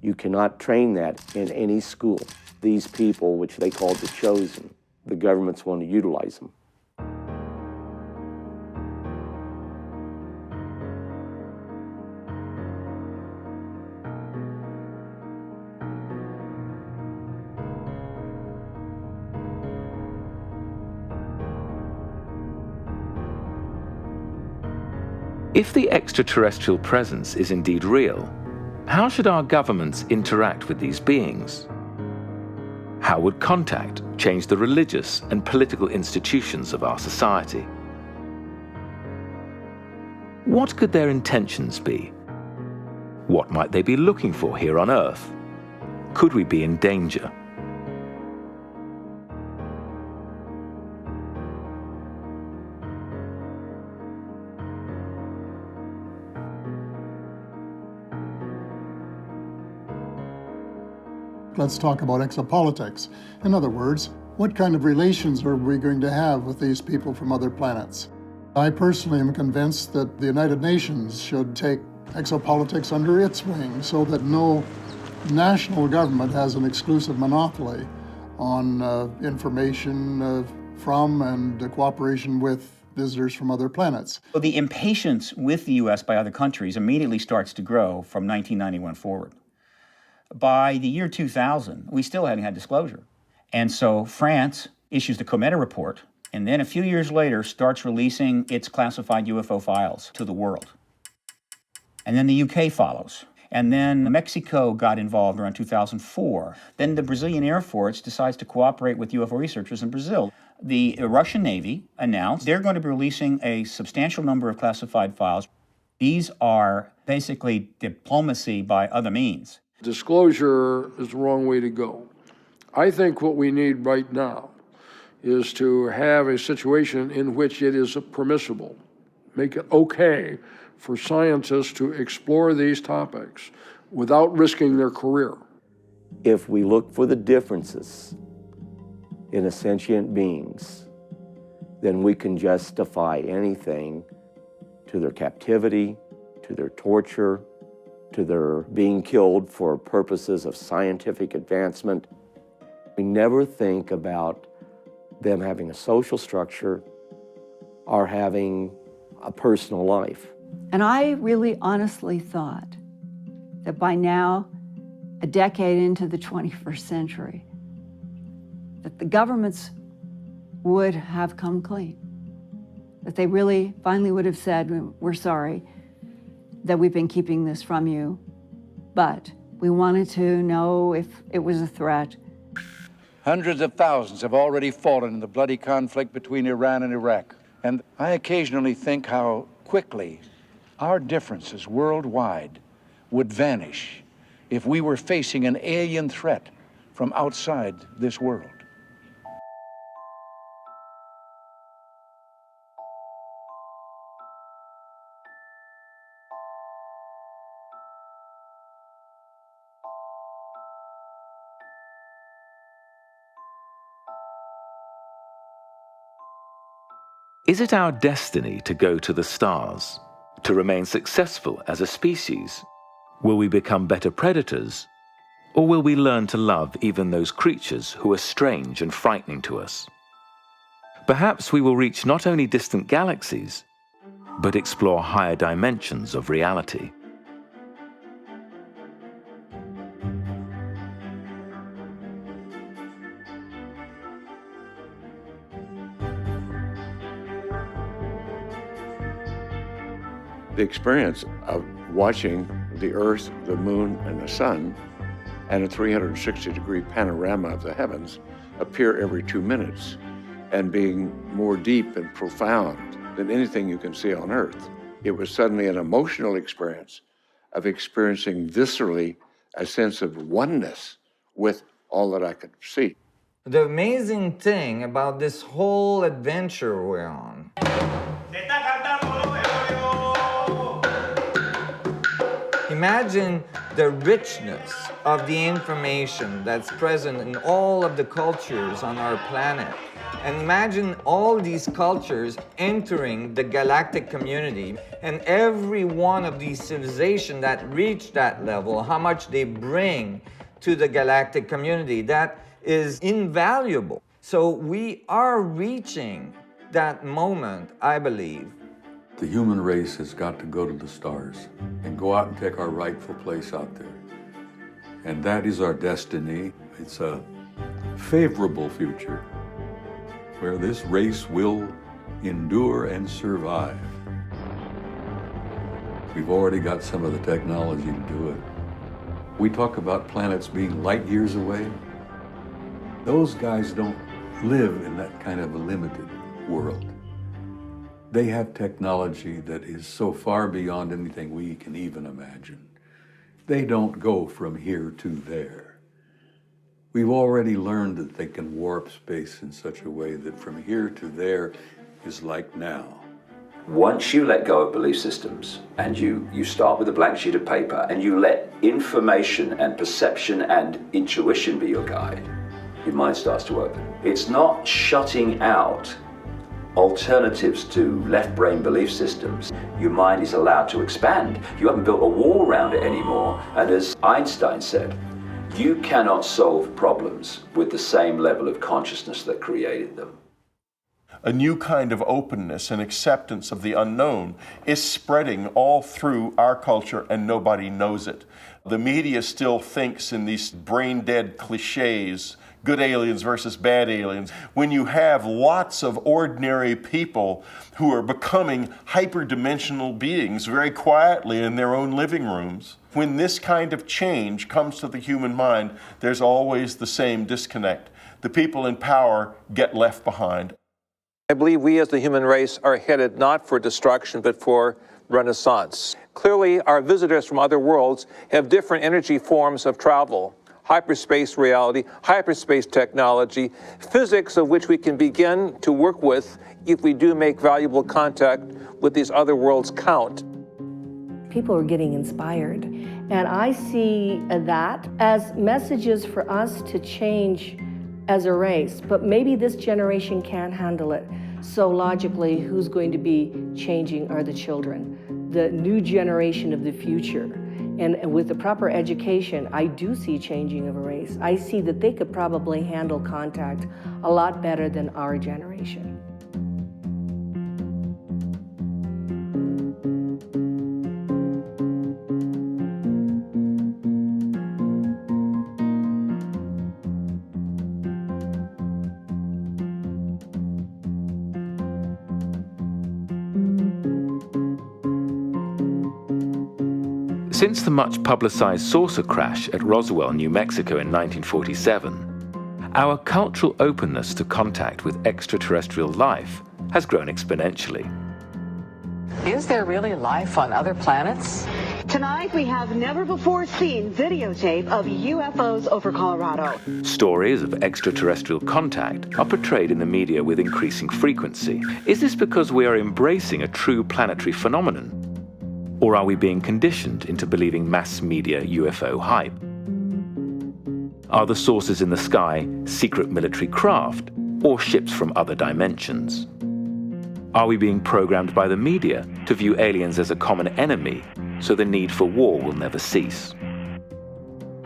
You cannot train that in any school. These people, which they call the chosen, the governments want to utilize them. If the extraterrestrial presence is indeed real, how should our governments interact with these beings? How would contact change the religious and political institutions of our society? What could their intentions be? What might they be looking for here on Earth? Could we be in danger? Let's talk about exopolitics. In other words, what kind of relations are we going to have with these people from other planets? I personally am convinced that the United Nations should take exopolitics under its wing so that no national government has an exclusive monopoly on information from and cooperation with visitors from other planets. So the impatience with the U.S. by other countries immediately starts to grow from 1991 forward. By the year 2000, we still hadn't had disclosure. And so France issues the Cometa report, and then a few years later starts releasing its classified UFO files to the world. And then the UK follows. And then Mexico got involved around 2004. Then the Brazilian Air Force decides to cooperate with UFO researchers in Brazil. The Russian Navy announced they're going to be releasing a substantial number of classified files. These are basically diplomacy by other means. Disclosure is the wrong way to go. I think what we need right now is to have a situation in which it is permissible, make it okay for scientists to explore these topics without risking their career. If we look for the differences in sentient beings, then we can justify anything to their captivity, to their torture, to their being killed for purposes of scientific advancement. We never think about them having a social structure or having a personal life. And I really honestly thought that by now, a decade into the 21st century, that the governments would have come clean. That they really finally would have said, we're sorry that we've been keeping this from you, but we wanted to know if it was a threat. Hundreds of thousands have already fallen in the bloody conflict between Iran and Iraq. And I occasionally think how quickly our differences worldwide would vanish if we were facing an alien threat from outside this world. Is it our destiny to go to the stars, to remain successful as a species? Will we become better predators, or will we learn to love even those creatures who are strange and frightening to us? Perhaps we will reach not only distant galaxies, but explore higher dimensions of reality. The experience of watching the Earth, the Moon, and the Sun, and a 360-degree panorama of the heavens appear every 2 minutes, and being more deep and profound than anything you can see on Earth. It was suddenly an emotional experience of experiencing viscerally a sense of oneness with all that I could see. The amazing thing about this whole adventure we're on imagine the richness of the information that's present in all of the cultures on our planet. And imagine all these cultures entering the galactic community, and every one of these civilizations that reach that level, how much they bring to the galactic community. That is invaluable. So we are reaching that moment, I believe. The human race has got to go to the stars and go out and take our rightful place out there. And that is our destiny. It's a favorable future where this race will endure and survive. We've already got some of the technology to do it. We talk about planets being light years away. Those guys don't live in that kind of a limited world. They have technology that is so far beyond anything we can even imagine. They don't go from here to there. We've already learned that they can warp space in such a way that from here to there is like now. Once you let go of belief systems and you start with a blank sheet of paper and you let information and perception and intuition be your guide, your mind starts to open. It's not shutting out alternatives to left brain belief systems. Your mind is allowed to expand. You haven't built a wall around it anymore. And as Einstein said, you cannot solve problems with the same level of consciousness that created them. A new kind of openness and acceptance of the unknown is spreading all through our culture and nobody knows it. The media still thinks in these brain-dead cliches, good aliens versus bad aliens, when you have lots of ordinary people who are becoming hyperdimensional beings very quietly in their own living rooms. When this kind of change comes to the human mind, there's always the same disconnect. The people in power get left behind. I believe we as the human race are headed not for destruction, but for renaissance. Clearly, our visitors from other worlds have different energy forms of travel. Hyperspace reality, hyperspace technology, physics of which we can begin to work with if we do make valuable contact with these other worlds count. People are getting inspired, and I see that as messages for us to change as a race, but maybe this generation can't handle it. So logically, who's going to be changing are the children, the new generation of the future. And with the proper education, I do see changing of a race. I see that they could probably handle contact a lot better than our generation. Since the much-publicized saucer crash at Roswell, New Mexico in 1947, our cultural openness to contact with extraterrestrial life has grown exponentially. Is there really life on other planets? Tonight we have never-before-seen videotape of UFOs over Colorado. Stories of extraterrestrial contact are portrayed in the media with increasing frequency. Is this because we are embracing a true planetary phenomenon? Or are we being conditioned into believing mass media UFO hype? Are the sources in the sky secret military craft or ships from other dimensions? Are we being programmed by the media to view aliens as a common enemy, so the need for war will never cease?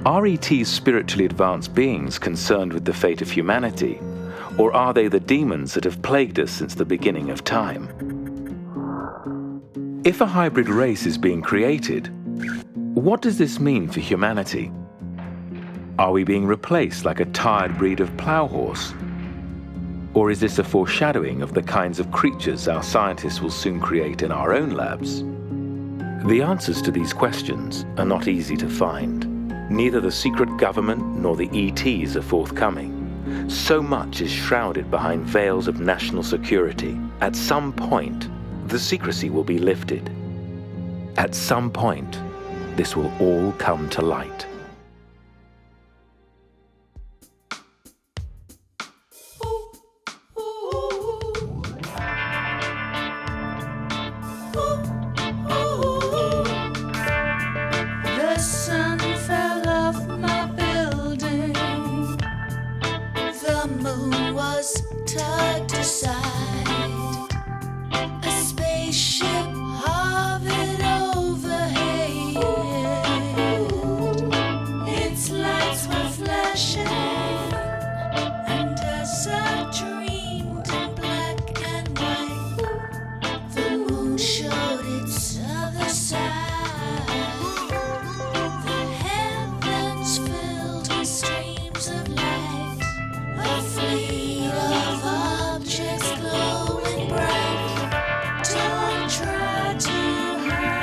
Are ETs spiritually advanced beings concerned with the fate of humanity, or are they the demons that have plagued us since the beginning of time? If a hybrid race is being created, what does this mean for humanity? Are we being replaced like a tired breed of plow horse? Or is this a foreshadowing of the kinds of creatures our scientists will soon create in our own labs? The answers to these questions are not easy to find. Neither the secret government nor the ETs are forthcoming. So much is shrouded behind veils of national security. At some point, the secrecy will be lifted. At some point, this will all come to light. The sun fell off my building. The moon was tugged aside. A spaceship hovered overhead. Its lights were flashing, and as I dreamed in black and white, the moon showed its other side. The heavens filled with streams of light, a fleet of objects glowing bright. Don't try to hide,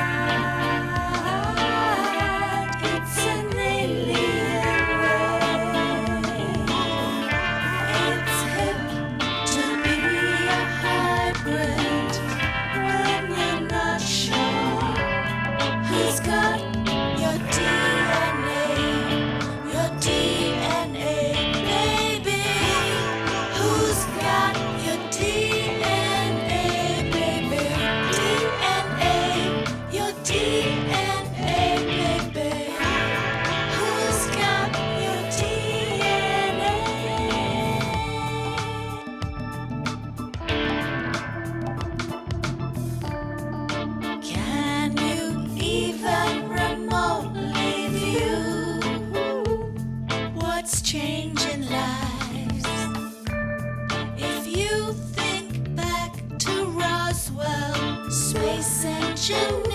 it's an alien race. It's hip to be a hybrid when you're not sure who's got your DNA, baby. Who's got your DNA, baby? DNA, your DNA, baby. Who's got your DNA? Can you even remotely view what's changing lives? If you think back to Roswell, space engineering.